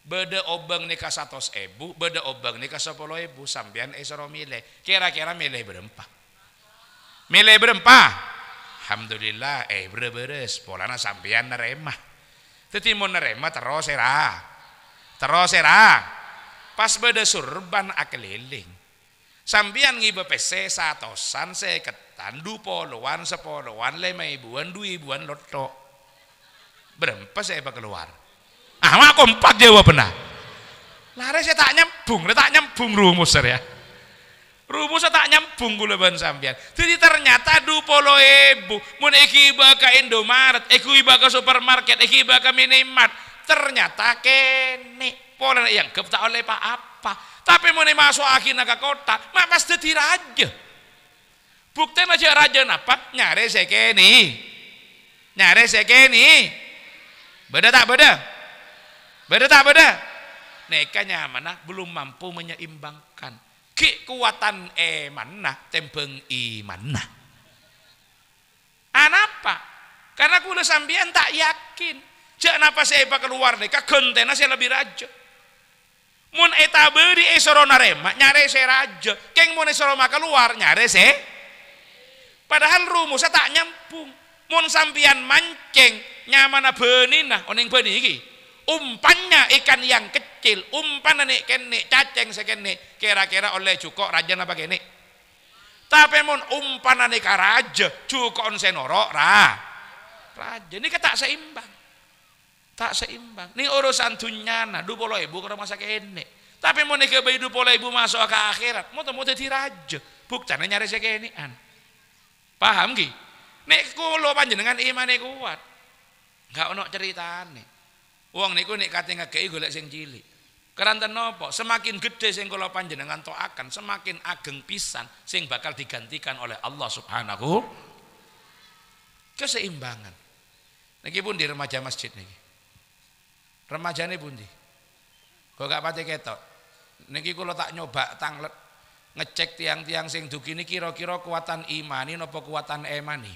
Beda obeng nika 100.000, beda obeng nika 10.000 sampian esoro milih. Kira-kira milih berempat. Milih berempat. Alhamdulillah beres polana sampian nerema. Teti mon nerema terus era. Pas beda surban akeliling. Sambian ngibe PC satosan seketan 20-an 10-an 5.000-an 2.000-an loto. Berapa saya keluar? Ah, aku 4 jawab benar. Lare saya tak nyambung rumus ya. Rumus saya tak nyambung kula ban sambian. Jadi ternyata 20.000 mun iki iba ka Indomaret, iki iba ka supermarket, iki iba ka minimart. Ternyata kene pola yang gep tak oleh apa. Tapi mau masuk akhirnya ke kota, mak pas jadi raja. Bukti aja raja napa? Nyari sekeni. Beda tak beda? Neka nyamanah belum mampu menyeimbangkan. Kekuatan emanah tembeng imanah. Anapa? Karena kula sambian tak yakin. Jangan apa saya keluar neka kontena saya lebih raja. Mun eta beuri esoro narema nyare se raja keng mun esoro keluar nyare se padahal rumusnya tak nyambung Mun sampeyan mancing nyamana beunina oning beuni iki. Umpannya ikan yang kecil, umpan nek kene cacing sekene, kira-kira oleh cukok raja apa kene. Tapi mun umpan nek raja, cukok senoro raja. Ini tak seimbang. Tak seimbang. Ini urusan dunyana 20.000 ke rumah sakit. Tapi mau nek bayi 20.000 masuk ke akhirat, mau dadi raja. Buktane nyari sekenian. Paham ki? Nek kula panjenengan imane kuat. Enggak ono ceritane. Wong niku nek kate ngekeki golek sing cilik. Keranten napa? Semakin gede sing kula panjenengan toakan, semakin ageng pisan sing bakal digantikan oleh Allah Subhanahu. Keseimbangan. Niki pun di remaja masjid niki. Remajane pundi? Kok gak pati ketok. Niki kula tak nyoba tanglet ngecek tiang-tiang sing dugi niki kira-kira kuatan imani napa kuatan emani.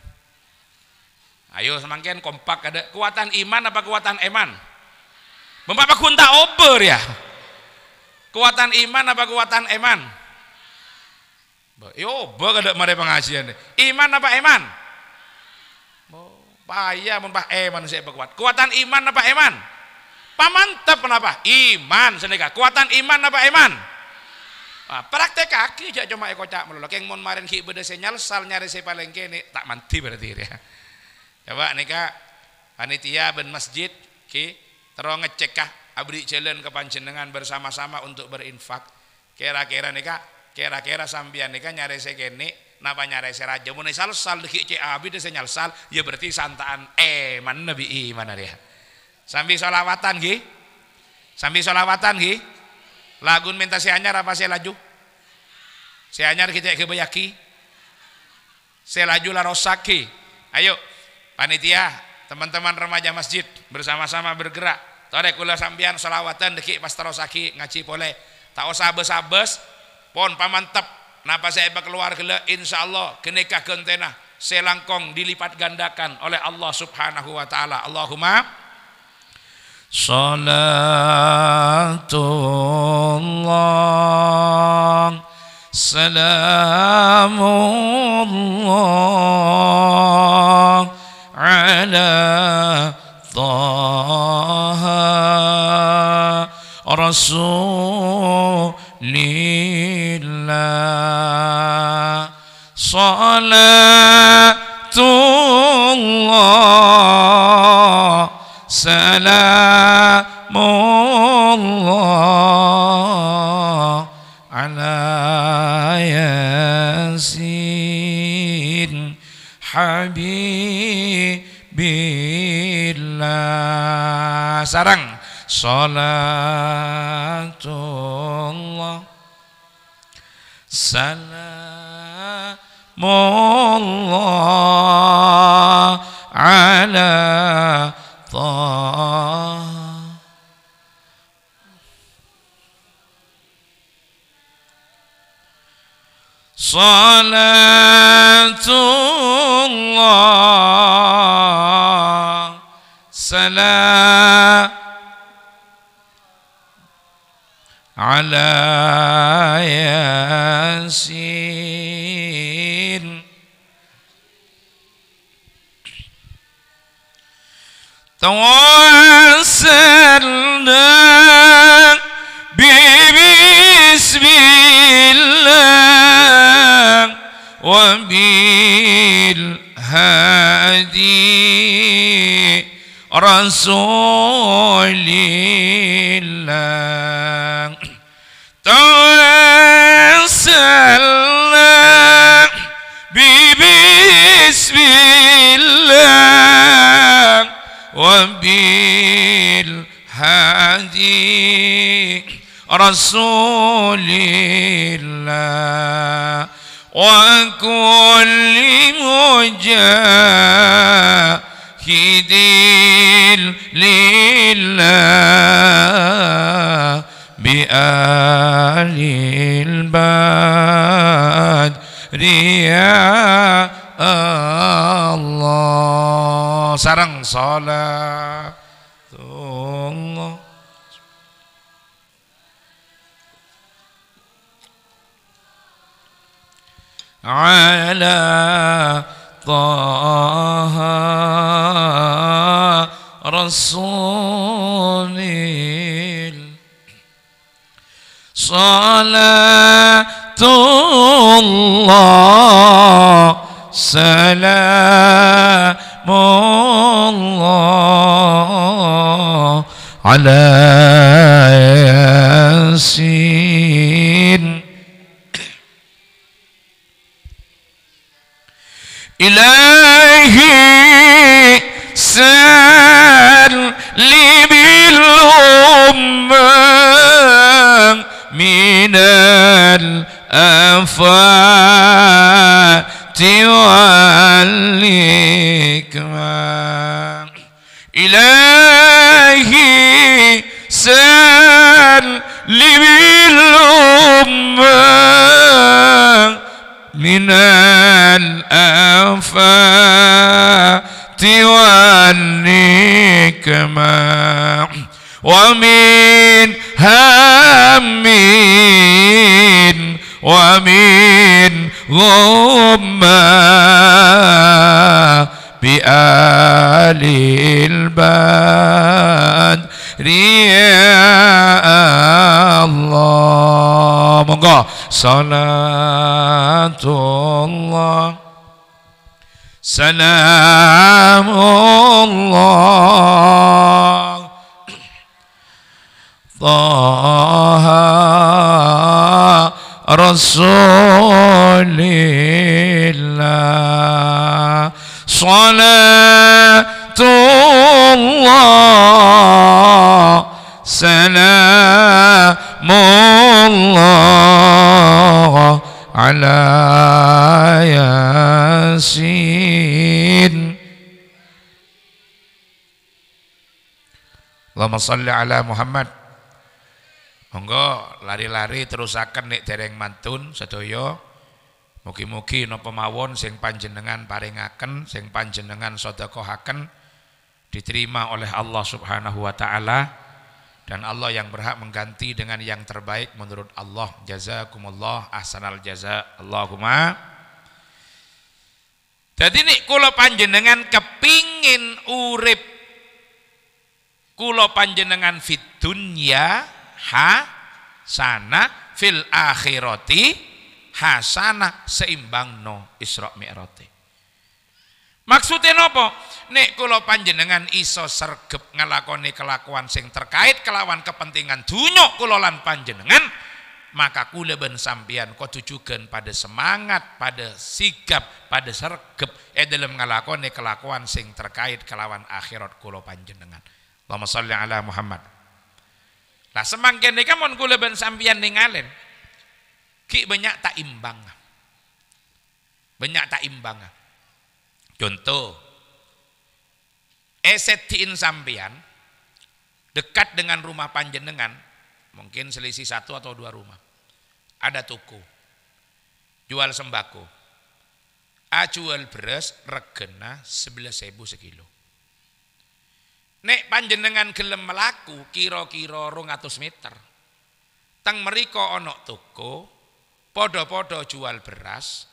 Ayo semangken kompak ada kuatan iman apa kuatan eman? Bapak kunta ober ya. Kuatan iman apa kuatan eman? Yo, ada mare pengajian. Iman apa eman? Payah mun Pak eman saya kuat. Kuatan iman apa eman? Pamantep kenapa? Iman seneka. Kuatan iman apa eman? Nah, praktek kaki aja cuma ekocak melulu. Keng mun marin ki beda nyalsal nyari saya paling kene tak manti berarti ya. Coba nika panitia ben masjid ki terus ngecek kah abdi jalan ke panjenengan bersama-sama untuk berinfak. Kira-kira nika kira-kira sampeyan nika nyari saya kene napa nyari saya raja mun salsal deki cek abdi dese nyalsal ya berarti santaan man nabi iman dia. Sambil solawatan nggih. Sambil solawatan nggih. Lagun minta si anyar apa saya laju? Si anyar kita kebayaki. Saya laju la rosaki. Ayo panitia, teman-teman remaja masjid bersama-sama bergerak. Tore kula sambian solawatan deki pas rosaki ngaji boleh. Tak usah sabes-sabes pon pamantep. Napa saya keluar gila insyaallah kenika gentena selangkong dilipat gandakan oleh Allah Subhanahu wa taala. Allahumma Salatullah Salamullah Ala Taha Rasulillah Salatullah Salamullah ala Yasin Habibillah. Sarang Salatullah Salamullah ala Salatullah Salam ala Yasin Tawassalna bismillah wa bil hadi rasulillah Tawassalna bismillah wabil hadi rasulillah wa kulli mujahidin lillah bi alil badri ya Allah. Sarang salatullah ala طه رسول صلاة الله سلام الله على ياسين إلهي سلم الأمة من الآفات والنكمة إلهي سلم الأمة من الآفات والنكمة ومن هم ومن غمة بآل البدر يا الله مonggo salatullah salamullah Taha Rasulillah Salatullah Salamullah Ala Yasin Allahumma salli ala Muhammad. Monggo lari-lari terusaken nek dereng mantun sedaya. Mugi-mugi napa mawon sing panjenengan paringaken, sing panjenengan sedekahaken diterima oleh Allah Subhanahu wa taala dan Allah yang berhak mengganti dengan yang terbaik menurut Allah. Jazakumullah ahsanal jaza. Allahumma. Dadi nek kula panjenengan kepingin urip kula panjenengan fid dunya hasanah fil akhirati hasanah seimbang no Isra Mi'raj. Maksudnya napa? Nek kula panjenengan iso sregep ngelakoni kelakuan sing terkait kelawan kepentingan dunya kula lan panjenengan, maka kula ben sampeyan kudu jugen pada semangat, pada sigap, pada sregep dalam ngelakoni kelakuan sing terkait kelawan akhirat kula panjenengan. Allahumma sholli ala Muhammad. Lah semangken nika mun kula ben sampeyan ningalen ki banyak tak imbang. Banyak tak imbang. Contoh esetin sampeyan dekat dengan rumah panjenengan, mungkin selisih 1 atau 2 rumah. Ada toko jual sembako. Jual beras regena 11.000 sekilo. Nek panjenengan gelem melaku kira-kira 200 meter. Teng mriko ana toko, padha-padha jual beras.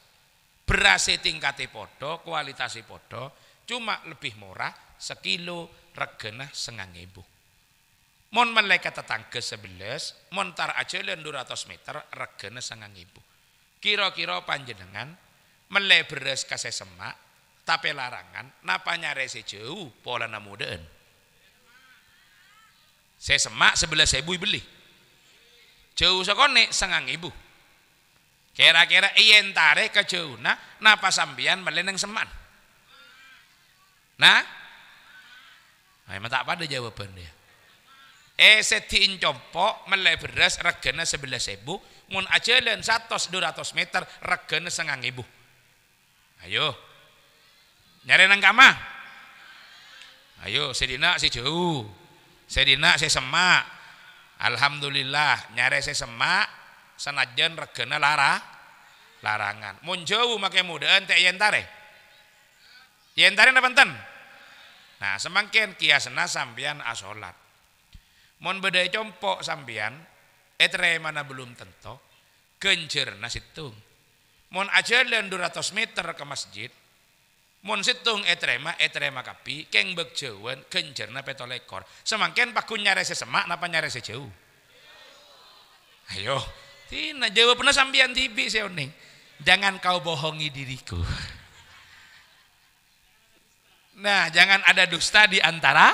Berase tingkate padha, kualitase padha, cuma lebih murah sekilo regena 9.000. Mon melek tetangga 11, mon tar ajelen 200 meter regena 9.000. Kira-kira panjenengan melek beras kase semak, tapi larangan, napa nyare jauh pola namudeen. Saya semak 11.000 beli. Jauh sekone 9.000. Kira-kira yen tarik ke jauh napa sampeyan meleneng seman. Nah, emang tak pada jawaban dia. Setiin compok melek beras regana 11.000, mun ajelen 100-200 meter regana 9.000. Ayo. Nyari nang kamah. Ayo sedina si jauh. Sedina saya semak. Alhamdulillah nyare saya semak sanajan regana larangan. Mun jauh make mudaan teh yen tare. Yen tare napa enten? Nah, semangken kiasna sampeyan asolat. Mun bedai compok sampeyan etre mana belum tentu genjerna situng. Mun ajalan 200 meter ke masjid Mun situng etrema kapi keng begjawan genjerna petolekor. Semangken pakun nyare sesemak napa nyare sejauh. Ayo, tina jawabna sambian tibi seoning. Jangan kau bohongi diriku. Nah, jangan ada dusta di antara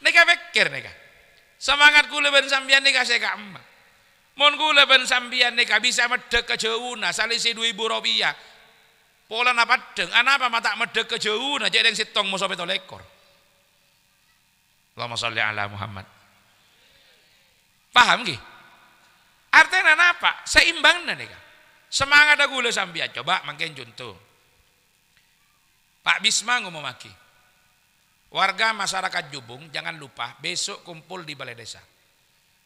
neka pikir neka. Semangat kula ben sambian neka saya ka emak. Mun kula ben sambian neka bisa medek ke jauhna salisi 2000 rupiah. Pola napa deng, anapa mata medek ke jauhna cek deng sitong muso petolekor. Allahumma sholli ala Muhammad. Paham nggih? Artinya apa? Seimbang nika. Semangat aku le sambian. Coba mangken contoh. Pak Bisma ngomong maki. Warga masyarakat Jubung jangan lupa besok kumpul di balai desa.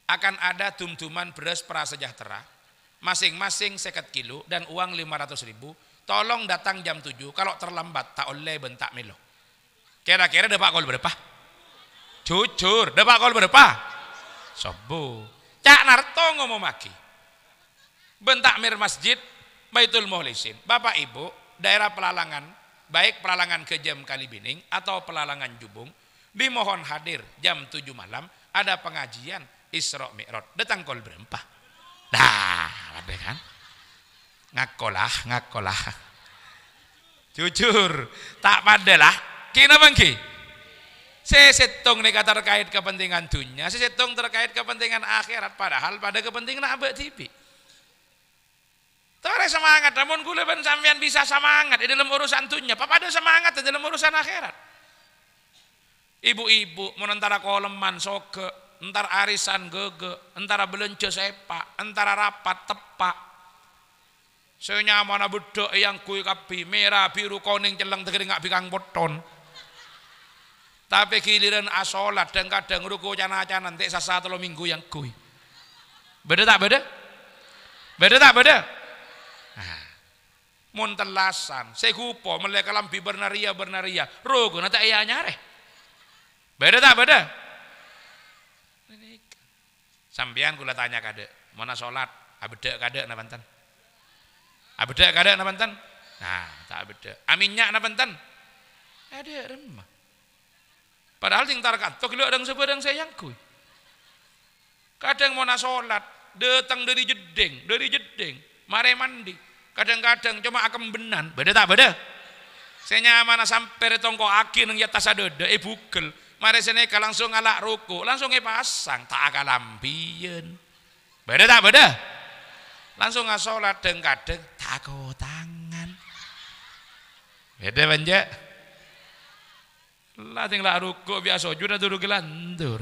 Akan ada tum-tuman beras prasejahtera. Masing-masing 50 kilo dan uang 500.000. Tolong datang jam 7. Kalau terlambat tak oleh bentak melo. Kira-kira dapat kol berapa? Jujur, dapat kol berapa? Sobo. Cak Narto ngomong maki. Bentak mir masjid Baitul Muhlisin. Bapak Ibu, daerah Pelalangan, baik Pelalangan ke Jam Kalibining atau Pelalangan Jubung, dimohon hadir jam 7 malam ada pengajian Isra Mi'raj. Datang kol berempah. Dah, ada kan? Ngakolah. Jujur, tak padalah. Kina bangki. Sesetong neka terkait kepentingan dunia, sesetong terkait kepentingan akhirat, padahal pada kepentingan abad tipi. Tore semangat, namun kula ben sampean bisa semangat di dalam urusan dunia, pada semangat di dalam urusan akhirat. Ibu-ibu menentara koleman soge, entar arisan gege, entara belenco sepak, entara rapat tepak. Senyamana bedok yang kui kapi merah biru kuning celeng tegering ngak bikang poton. Tapi giliran asolat dan kadang ruku cana-cana nanti sasa 3 minggu yang kui. Beda tak beda? Beda tak beda? Nah, mun telasan, segupo meleka lampi bernaria ruku nanti iya nyare. Beda tak beda? Sampian kula tanya kade, mana solat, abeda kade na banten. Abeda kade na banten. Nah, tak abeda. Aminnya na banten. Ada remah. Padahal ting tarkat tok lu adang sebadang sayangku. Kadang mau nasolat, datang dari jeding, mare mandi. Kadang-kadang cuma akan benan, beda tak beda. Saya mana sampai tongko aki nang atas adada, bugel. Mare seneka langsung ngalak ruku, langsung pasang tak akan lampian. Beda tak beda. Langsung ngasolat deng kadang tako tangan. Beda banja. Lah tinggal ruku biasa sudah dulu gelandur.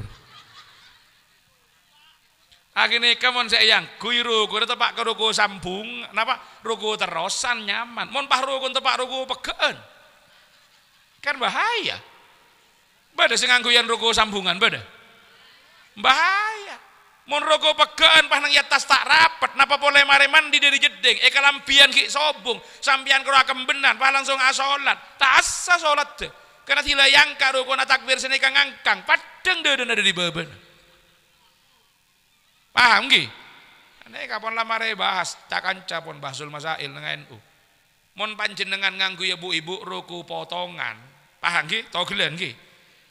Akhirnya kamu saya yang kuiru, kuda tepak ke ruku sambung, napa ruku terosan nyaman. Mon pah ruku tepak ruku pegen, kan bahaya. Beda sing ngangguyan ruku sambungan beda, bahaya. Mon ruku pegen pah nang atas tak rapat, napa boleh mare mandi dari jeding, kalampian ki sobung, sampian karo akembenan, pah langsung asolat, tak asa solat deh. Karena tidak yang karo kona takbir seneka ngangkang padang deden ada di beban. Paham nggih? Nek kapan lamare bahas cakanca pun bahsul masail dengan NU. Mon panjenengan nganggo ibu-ibu ruku potongan. Paham nggih? Togelen nggih.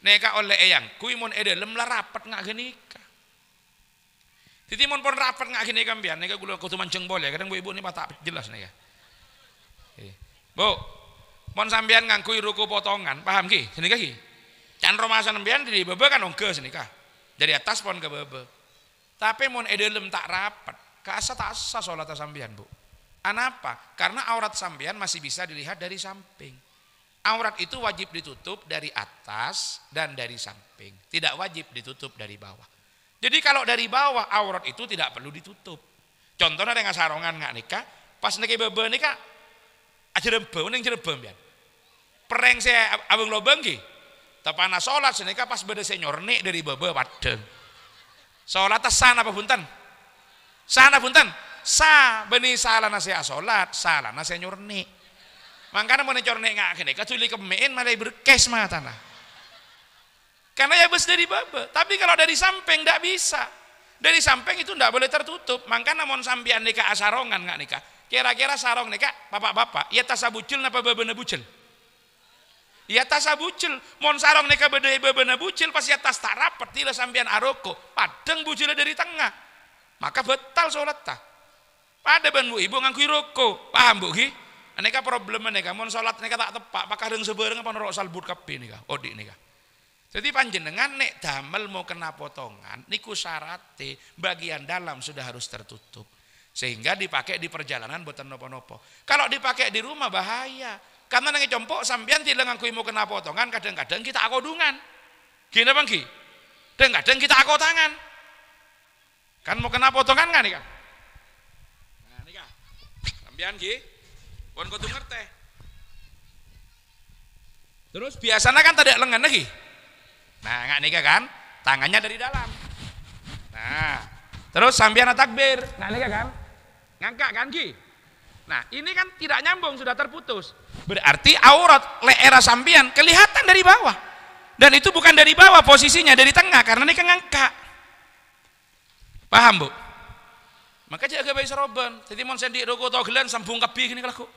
Neka oleh eyang kuwi mon edelem lah rapet ngak genika. Titi mon pon rapet ngak genika mbian neka kula kudu mancing boleh kadang bu ibu ini tak jelas neka. Bu, mon sampean ngangkui ruku potongan, paham ki? Senika ki. Can romasan sampean di bebe kan ongke senika. Dari atas pon ke bebe. Tapi mon edelem tak rapat, kaasa tak asa salat sampean, Bu. Anapa? Karena aurat sampean masih bisa dilihat dari samping. Aurat itu wajib ditutup dari atas dan dari samping. Tidak wajib ditutup dari bawah. Jadi kalau dari bawah aurat itu tidak perlu ditutup. Contohnya dengan sarongan ngak nikah, pas niki bebe nikah aja rebe, ning jerebe mbian. Pereng saya abang lobang ki, tapana sholat senika pas beda senyor nek dari bebe padeng. Sholat sana apa punten? Sana punten? Sa beni salah nasi sholat, salah nasi senyor nek. Makanya mau nenyor nek ngak kene, kaculi kemein malah berkes mata nah. Karena ya bes dari bebe. Tapi kalau dari samping tidak bisa. Dari samping itu tidak boleh tertutup. Makanya mau sambian nikah asarongan ngak nikah. Kira-kira sarong nikah bapak-bapak, ya tasabucil napa bebe bucil. Ya tas bucil, mon sarong neka beda bebena bucil pas ya tas tak rapat tila sampean aroko, padang bucilnya dari tengah. Maka betal sholat ta. Pada ban bu ibu ngangkui roko, paham bu ki? Aneka problem neka mon sholat neka tak tepak, pakah deng sebereng apa nerok salbut kapi nika, odik nika. Jadi panjenengan nek damel mau kena potongan, niku syarate bagian dalam sudah harus tertutup. Sehingga dipakai di perjalanan boten nopo-nopo. Kalau dipakai di rumah bahaya. Karena nanti compok sampean tidak ngakui mau kena potongan, kadang-kadang kita akodungan. Gini bang ki? Kadang-kadang kita akod tangan. Kan mau kena potongan kan nih kan? Nah nih kan, sampean ki, pun kudu ngerti. Terus biasanya kan tidak lengan lagi. Nah nggak nih kan? Tangannya dari dalam. Nah, terus sampean takbir. Nah nih kan? Ngangkat kan ki? Nah ini kan tidak nyambung, sudah terputus. Berarti aurat leher sampean kelihatan dari bawah. Dan itu bukan dari bawah posisinya, dari tengah karena ini kan ngangkat. Paham bu? Maka jaga bayi seroban. Jadi mon sendi roko togelan sambung kebi gini kelaku.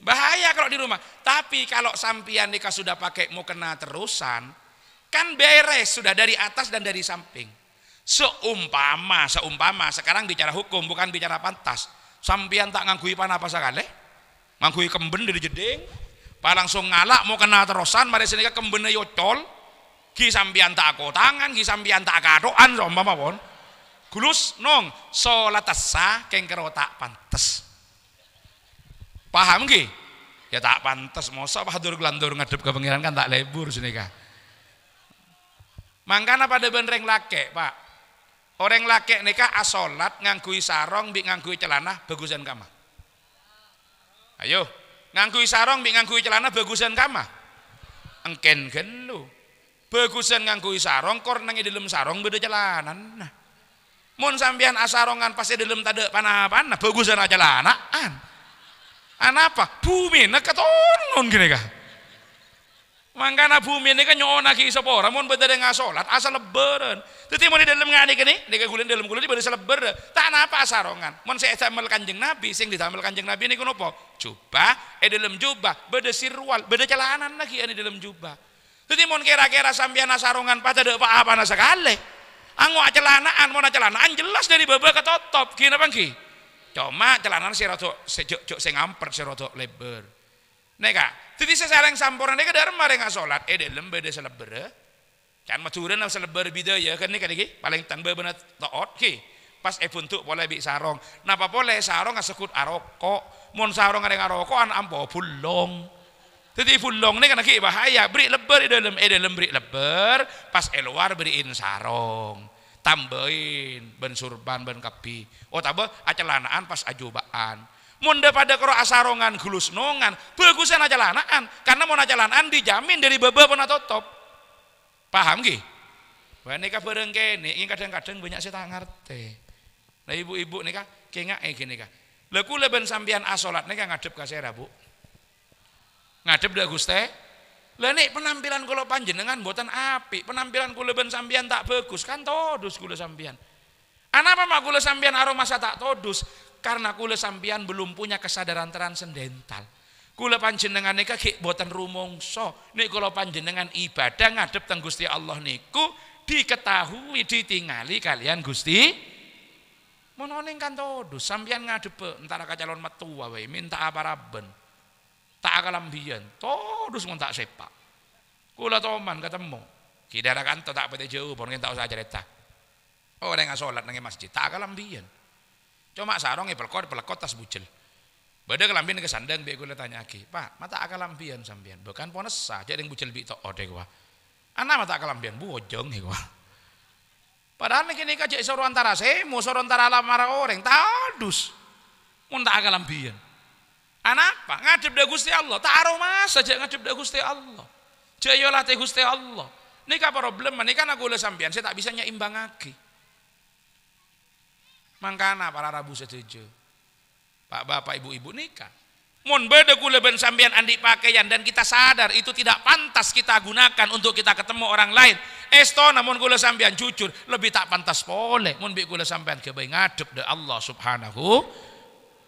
Bahaya kalau di rumah. Tapi kalau sampean nikah sudah pakai mau kena terusan, kan beres sudah dari atas dan dari samping. Seumpama sekarang bicara hukum bukan bicara pantas. Sampean tak ngangkui panah apa sekali, ngangkui kemben dari jeding, pak langsung ngalak mau kena terusan, mari sini kemben yocol, ki sampean tak aku tangan, ki sampean tak kadoan, seumpama pun, gulus nong sholat sah kengkero tak pantes, paham ki? Ya tak pantes, masa bahadur gelandur ngadep ke pengiran kan tak lebur sini kah? Mangkana pada benreng lake pak. Orang laki nikah asolat ngangkui sarong bi ngangkui celana bagusan kama. Ayo, ngangkui sarong bi ngangkui celana bagusan kama. Engken gelu. Bagusan ngangkui sarong kor nangi dalam sarong beda celanan. Nah. Mun sampean asarongan pasti dalam tade panah-panah bagusan celanaan. Anapa? Bumi nak ketongon gini kah? Mangkana bumi ini kan nyona ki sepora mun beda dengan salat asal lebaran. Tetapi mun di dalam ngani kene, nek gulen dalam gulen beda seleber. Tak napa sarongan. Mun saya damel Kanjeng Nabi sing didamel Kanjeng Nabi niku napa? Jubah, dalam jubah beda sirwal, beda celanan lagi di dalam jubah. Tetapi mun kira-kira sampean sarongan pada dek apa-apa sekali. Anggo celanaan, mun celanaan jelas dari baba ketotop. Gini Bang Ki. Cuma celanaan si rada sejok sing ampert si rada lebar. Neka, jadi sesareng sampurna neka dari mereka sholat, dalam beda selebere, kan macuran atau seleber bida ya kan neka niki paling tanpa benar taat ki, pas buntuk boleh bi sarong, napa boleh sarong ngasukut aroko, mon sarong ada aroko an ampo pulong, jadi pulong neka niki bahaya, beri leber dalam beri leber, pas luar beriin sarong, tambahin ben surban ben kapi, oh tambah acelanaan pas ajubaan. Munda pada karo asarongan gulus nongan bagusan aja lanaan karena mau aja lanaan dijamin dari baba pun top paham ki? Wah nikah bareng kene ini kadang-kadang banyak saya tak ngerti. Nah ibu-ibu nikah kengak gini kah? Laku leben sambian asolat nikah ngadep kasera bu, ngadep dah guste. Lah nek penampilan kula panjenengan mboten apik, penampilan kula ben sambian tak bagus kan todus kula sambian. Anapa mak kula sambian aroma masa tak todus? Karena kula sampean belum punya kesadaran transendental. Kula panjenengan nika ki boten rumangsa nek kula panjenengan ibadah ngadep teng Gusti Allah niku diketahui ditingali kalian Gusti. Mononing kan todus sampean ngadep entara calon metu wae minta aparaben. Tak akalambian todus mun tak sepak. Kula toman ketemu. Kidara kan tak pete jauh pon tak usah cerita. Oh nek salat nang masjid tak akalambian. Cuma sarongnya pelekot tas bucel. Bada kelambian ke sandang biar gue tanya lagi, Pak, mata akalambian sambian, bukan pones saja yang bucel bi tok ode gua. Anak mata akalambian bojong gua. Padahal nih kajak soro antara semu, soro antara lamar orang, tadus. Mun tak akalambian. Anak apa? Ngadep da Gusti Allah, taruh mas saja ngadep da Gusti Allah. Jayolah teh Gusti Allah. Nika problem, nika aku le sambian, saya tak bisa nyaimbang lagi. Mangkana para Rabu setuju. Pak bapak ibu-ibu nikah. Mun beda kula ben sampean andi pakaian dan kita sadar itu tidak pantas kita gunakan untuk kita ketemu orang lain. Esto namun kula sampean jujur lebih tak pantas boleh. Mun bi kula sampean kebae ngadep de Allah Subhanahu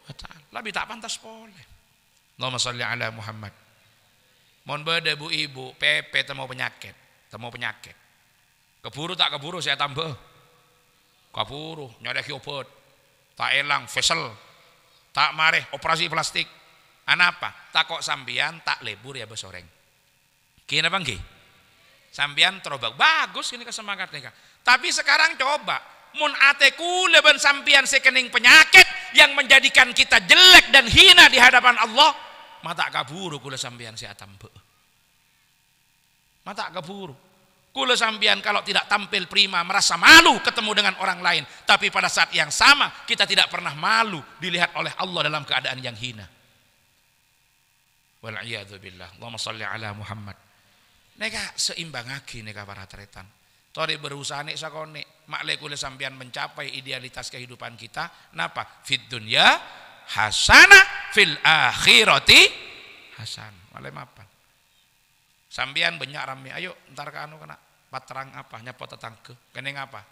wa taala. Lebih tak pantas boleh. Allahumma shalli ala Muhammad. Mon beda bu ibu, PP temu penyakit. Keburu tak keburu saya tambah. Keburu nyodek obat. Tak elang vesel. Tak mareh operasi plastik. Anapa? Tak kok sambian tak lebur ya besoreng. Kini apa nggih? Sambian terobak bagus ini kesemangat nih. Tapi sekarang coba mun ateku leben sampian sekening penyakit yang menjadikan kita jelek dan hina di hadapan Allah, mata kaburu kula sampian si atambe. Mata kaburu. Kula sampian kalau tidak tampil prima merasa malu ketemu dengan orang lain, tapi pada saat yang sama kita tidak pernah malu dilihat oleh Allah dalam keadaan yang hina. Wal iyadu billah. Allahumma shalli ala Muhammad. Neka seimbangake neka para tretan. Tori berusaha nek sakone maklek kula sampean mencapai idealitas kehidupan kita. Napa? Fid dunya hasanah fil akhirati hasanah. Wale mapan. Sampean banyak rame. Ayo ntar ke anu kena patrang apa nyapot tetangke. Kening apa?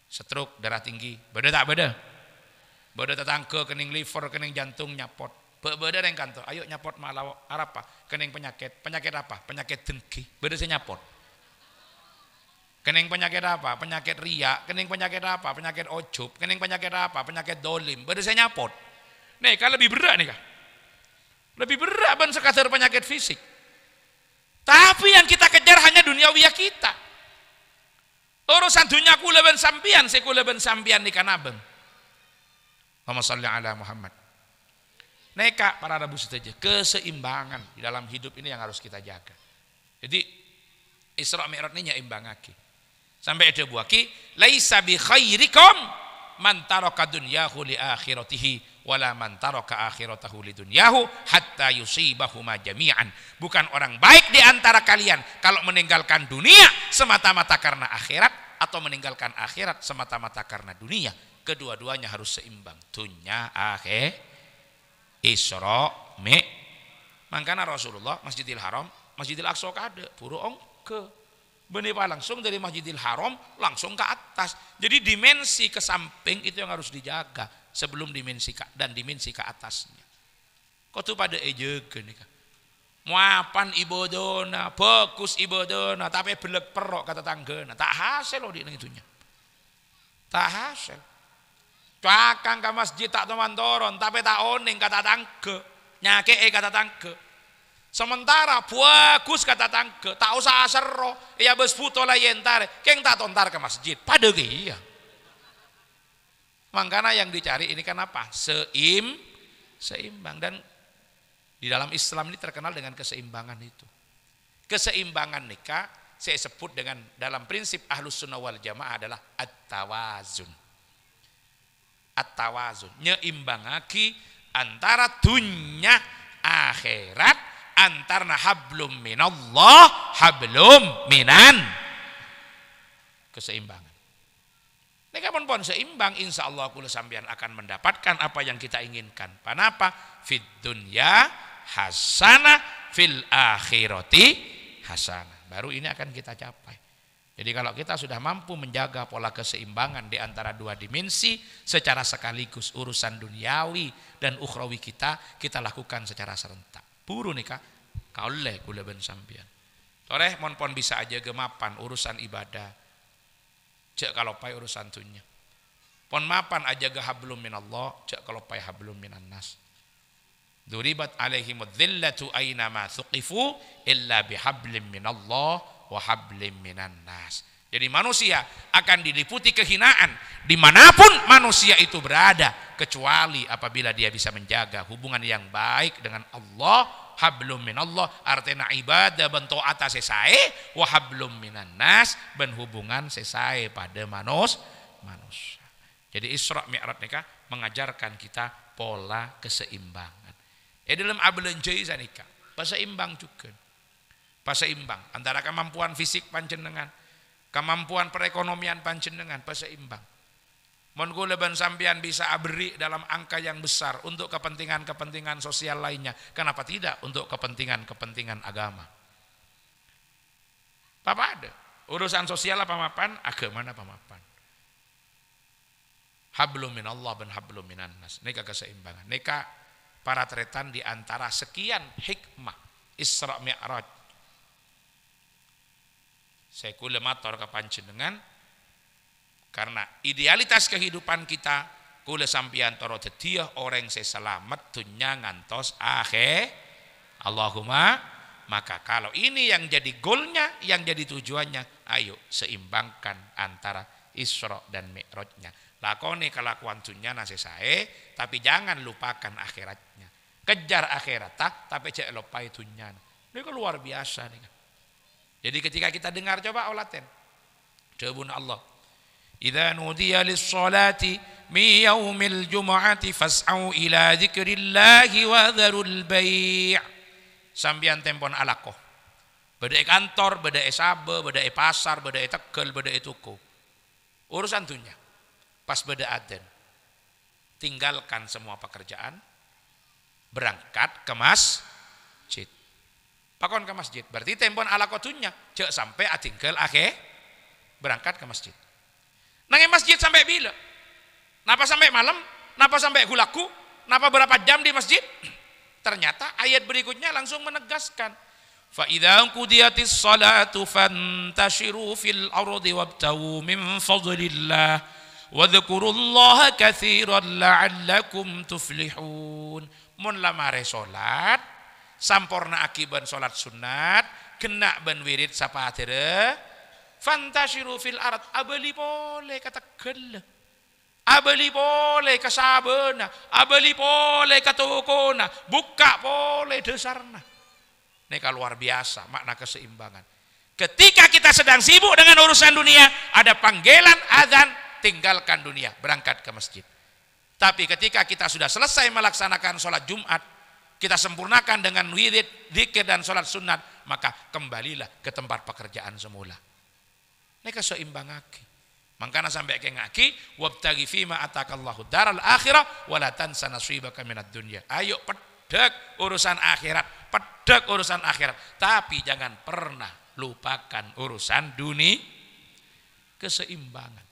Stroke, darah tinggi. Beda tak beda? Beda tetangke kening liver, kening jantung nyapot. Beda yang kantor. Ayo nyapot malah apa? Kening penyakit. Penyakit apa? Penyakit dengki. Beda saya nyapot. Kening penyakit apa? Penyakit ria. Kening penyakit apa? Penyakit ojub. Kening penyakit apa? Penyakit dolim. Beda saya nyapot. Nih, kan lebih berat nih kah? Lebih berat ban sekadar penyakit fisik. Tapi yang kita kejar hanya duniawiyah kita. Urusan dunia kula ben sampian, sekula ben sampian di kanabeng. Allahumma shalli ala Muhammad. Neka para rabu saja, keseimbangan di dalam hidup ini yang harus kita jaga. Jadi Isra Mi'raj ini nyimbangake. Sampai ada buaki, laisa bi khairikum man taraka dunyahu li akhiratihi wala man taraka akhiratahu li dunyahu hatta yusibahuma jami'an. Bukan orang baik di antara kalian kalau meninggalkan dunia semata-mata karena akhirat atau meninggalkan akhirat semata-mata karena dunia. Kedua-duanya harus seimbang. Dunya akhir Isra Mi. Makanya Rasulullah Masjidil Haram, Masjidil Aqsa kada puru ongke. Benipa langsung dari Masjidil Haram langsung ke atas. Jadi dimensi ke samping itu yang harus dijaga sebelum dimensi ke, dan dimensi ke atasnya. Kau tuh pada ejekeun nih. Muapan ibadona, bagus ibadona, tapi belek perok kata tanggana. Tak hasil loh di itunya. Tak hasil. Cakang ke masjid tak teman toron, tapi tak oning kata tangke. Nyake kata tangke. Sementara bagus kata tangke, tak usah asero, ya bes puto lah yentare, keng tak tontar ke masjid, pada iya. Makanya yang dicari ini kan apa? Seimbang, dan di dalam Islam ini terkenal dengan keseimbangan itu. Keseimbangan nikah saya sebut dengan dalam prinsip Ahlus Sunnah wal Jamaah adalah at-tawazun. At-tawazun, nyeimbangaki antara dunya akhirat, antarna hablum minallah hablum minan. Keseimbangan. Ini kapan-pun seimbang, insya Allah kula sampean akan mendapatkan apa yang kita inginkan. Kenapa? Fid dunya hasanah fil akhirati hasanah. Baru ini akan kita capai. Jadi kalau kita sudah mampu menjaga pola keseimbangan di antara dua dimensi secara sekaligus urusan duniawi dan ukhrawi kita lakukan secara serentak. Buru nih kak, kauleh kula ben sampian. Toreh monpon bisa aja gemapan urusan ibadah. Cek kalau pai urusan dunia. Pon mapan aja ge hablum minallah, cek kalau pai hablum minan nas. Duribat alaihimud dhillatu aina ma thuqifu illa bihablim minallah wa hablim minan nas. Jadi manusia akan diliputi kehinaan dimanapun manusia itu berada, kecuali apabila dia bisa menjaga hubungan yang baik dengan Allah. Hablum minallah artinya ibadah bentuk atas sesae, wa hablum minan nas ben hubungan sesae pada manusia. Jadi Isra Mi'raj nikah mengajarkan kita pola keseimbangan. Dalam abelan jaiza nikah pasaimbang juga. Pasaimbang antara kemampuan fisik panjenengan, kemampuan perekonomian panjenengan pasaimbang. Mun kula ben sampean bisa abri dalam angka yang besar untuk kepentingan-kepentingan sosial lainnya, kenapa tidak untuk kepentingan-kepentingan agama? Apa ada? Urusan sosial apa mapan, agama apa mapan. Hablum minallah ben hablum minan nas. Nika keseimbangan. Nika para tretan di antara sekian hikmah Isra Mi'raj. Saya kula matur ka panjenengan karena idealitas kehidupan kita kula sampeyan toro dediah orang saya selamat dunya ngantos akhir. Allahumma, maka kalau ini yang jadi goalnya, yang jadi tujuannya, ayo seimbangkan antara Isra dan Mi'rajnya. Lakoni kelakuan dunya nase sae, tapi jangan lupakan akhiratnya. Kejar akhirat tapi cek lupai dunya. Ini kan luar biasa nih kan. Jadi ketika kita dengar coba olaten. Dawuh Allah. Idza nudiya lis-salati min yaumil jumu'ati fas'au ila dzikrillahi wa dzarul bai'. Sambian tempon alakoh. Beda kantor, beda sabe, beda pasar, beda Tegal, beda tuku. Urusan dunia. Pas beda adzan. Tinggalkan semua pekerjaan. Berangkat ke masjid. Pakon ke masjid. Berarti tempon alakoh dunia. Cek sampai atinggal akhir. Berangkat ke masjid. Nangis masjid sampai bila? Napa sampai malam? Napa sampai hulaku? Napa berapa jam di masjid? Ternyata ayat berikutnya langsung menegaskan fa idza qudiyatis salatu fantashiru fil ardi wabtagu min fadlillah wa dzkurullaha katsiran la'allakum tuflihun. Mun lamare salat sampurna akiban salat sunat kena ben wirid sapatere fantashiru fil ard abeli boleh kata Tegal. Abeli boleh ke sabena, abeli boleh ke tokona, buka boleh dasarna. Ini kan luar biasa makna keseimbangan. Ketika kita sedang sibuk dengan urusan dunia, ada panggilan azan, tinggalkan dunia, berangkat ke masjid. Tapi ketika kita sudah selesai melaksanakan sholat Jumat, kita sempurnakan dengan wirid, dzikir dan sholat sunat, maka kembalilah ke tempat pekerjaan semula. Ini keseimbangan. Mangkana sampai ke ngaki wabtaghi fima atakallahu daral akhirah wala tansa nasibaka minad dunya. Ayo pedek urusan akhirat, pedek urusan akhirat, tapi jangan pernah lupakan urusan dunia. Keseimbangan.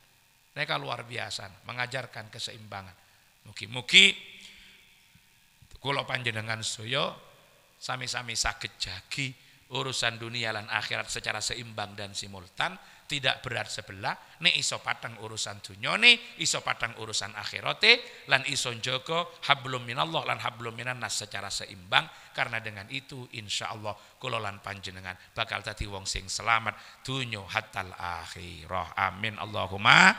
Mereka luar biasa mengajarkan keseimbangan. Mugi-mugi kula panjenengan sedaya sami-sami saged jagi urusan dunia lan akhirat secara seimbang dan simultan. Tidak berat sebelah, nek iso patang urusan dunyane, iso patang urusan akhirate, lan iso njaga hablum minallah lan hablum minan nas secara seimbang. Karena dengan itu insyaallah kula lan panjenengan bakal dadi wong sing selamat dunya hatal akhirah. Amin Allahumma.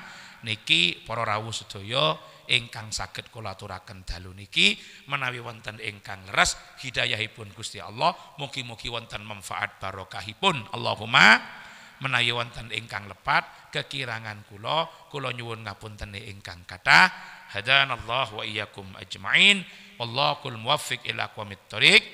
Niki para rawuh sedaya ingkang saged kula aturaken dalu niki menawi wonten ingkang leres hidayahipun Gusti Allah, mugi-mugi wonten manfaat barokahipun. Allahumma. Menawi wonten ingkang lepat kekirangan kula nyuwun ngapuntene ingkang kathah. Hadanallahu wa iyyakum ajmain. Wallahul muwaffiq ila aqwamit thoriq.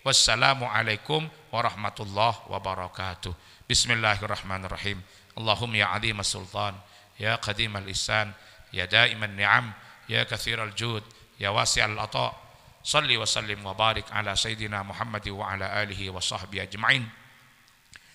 Wassalamu alaikum warahmatullahi wabarakatuh. Bismillahirrahmanirrahim. Allahumma ya azimas sultan, ya qadimal ihsan, ya daiman ni'am, ya katsiral jud, ya wasi'al ata. Shalli wa sallim wa barik ala sayyidina Muhammad wa ala alihi wa sahbihi ajmain.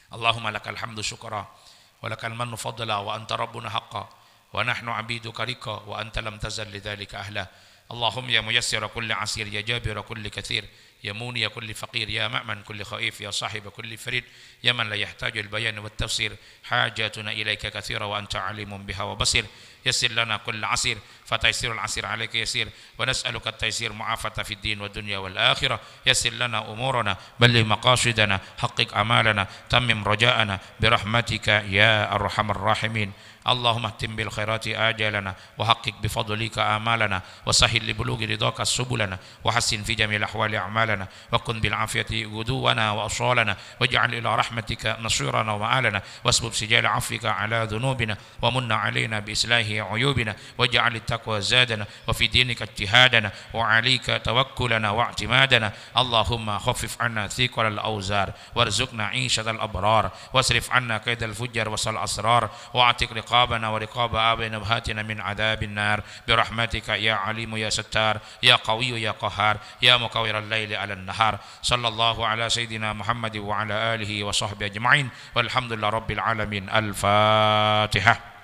Allahumma lakal hamdu syukra wa lakal mannu fadla wa anta rabbuna haqqa wa nahnu abiduka rika wa anta lam tazal lidzalika ahla. Allahumma ya muyassira kulli asir, ya jabira kulli kathir, ya muni kulli faqir, ya ma'man kulli khaif, ya sahib kulli farid, ya man la yahtaju al bayan wat tafsir. Hajatuna ilaika kathira wa anta alimun biha wa basir. يسر لنا كل عسير فتيسير العسير عليك يسير ونسألك التيسير معافاة في الدين والدنيا والآخرة. يسر لنا أمورنا بلغ مقاصدنا حقق أمالنا تمم رجاءنا برحمتك يا أرحم الراحمين. اللهم اهتم بالخيرات آجالنا وحقق بفضلك آمالنا وسهل لبلوغ رضاك سبلنا وحسن في جميع الأحوال أعمالنا وكن بالعافية غدونا وأصالنا واجعل إلى رحمتك نصيرنا ومآلنا واسبب سجال عفوك على ذنوبنا ومن علينا بإصلاح عيوبنا واجعل التقوى زادنا وفي دينك اجتهادنا وعليك توكلنا واعتمادنا. اللهم خفف عنا ثقل الأوزار وارزقنا عيشة الأبرار واصرف عنا كيد الفجر وصل الأسرار واعتق رقابنا ورقاب آبائنا وهاتنا من عذاب النار برحمتك يا عليم يا ستار يا قوي يا قهار يا مكور الليل على النهار. صلى الله على سيدنا محمد وعلى آله وصحبه أجمعين والحمد لله رب العالمين. الفاتحة.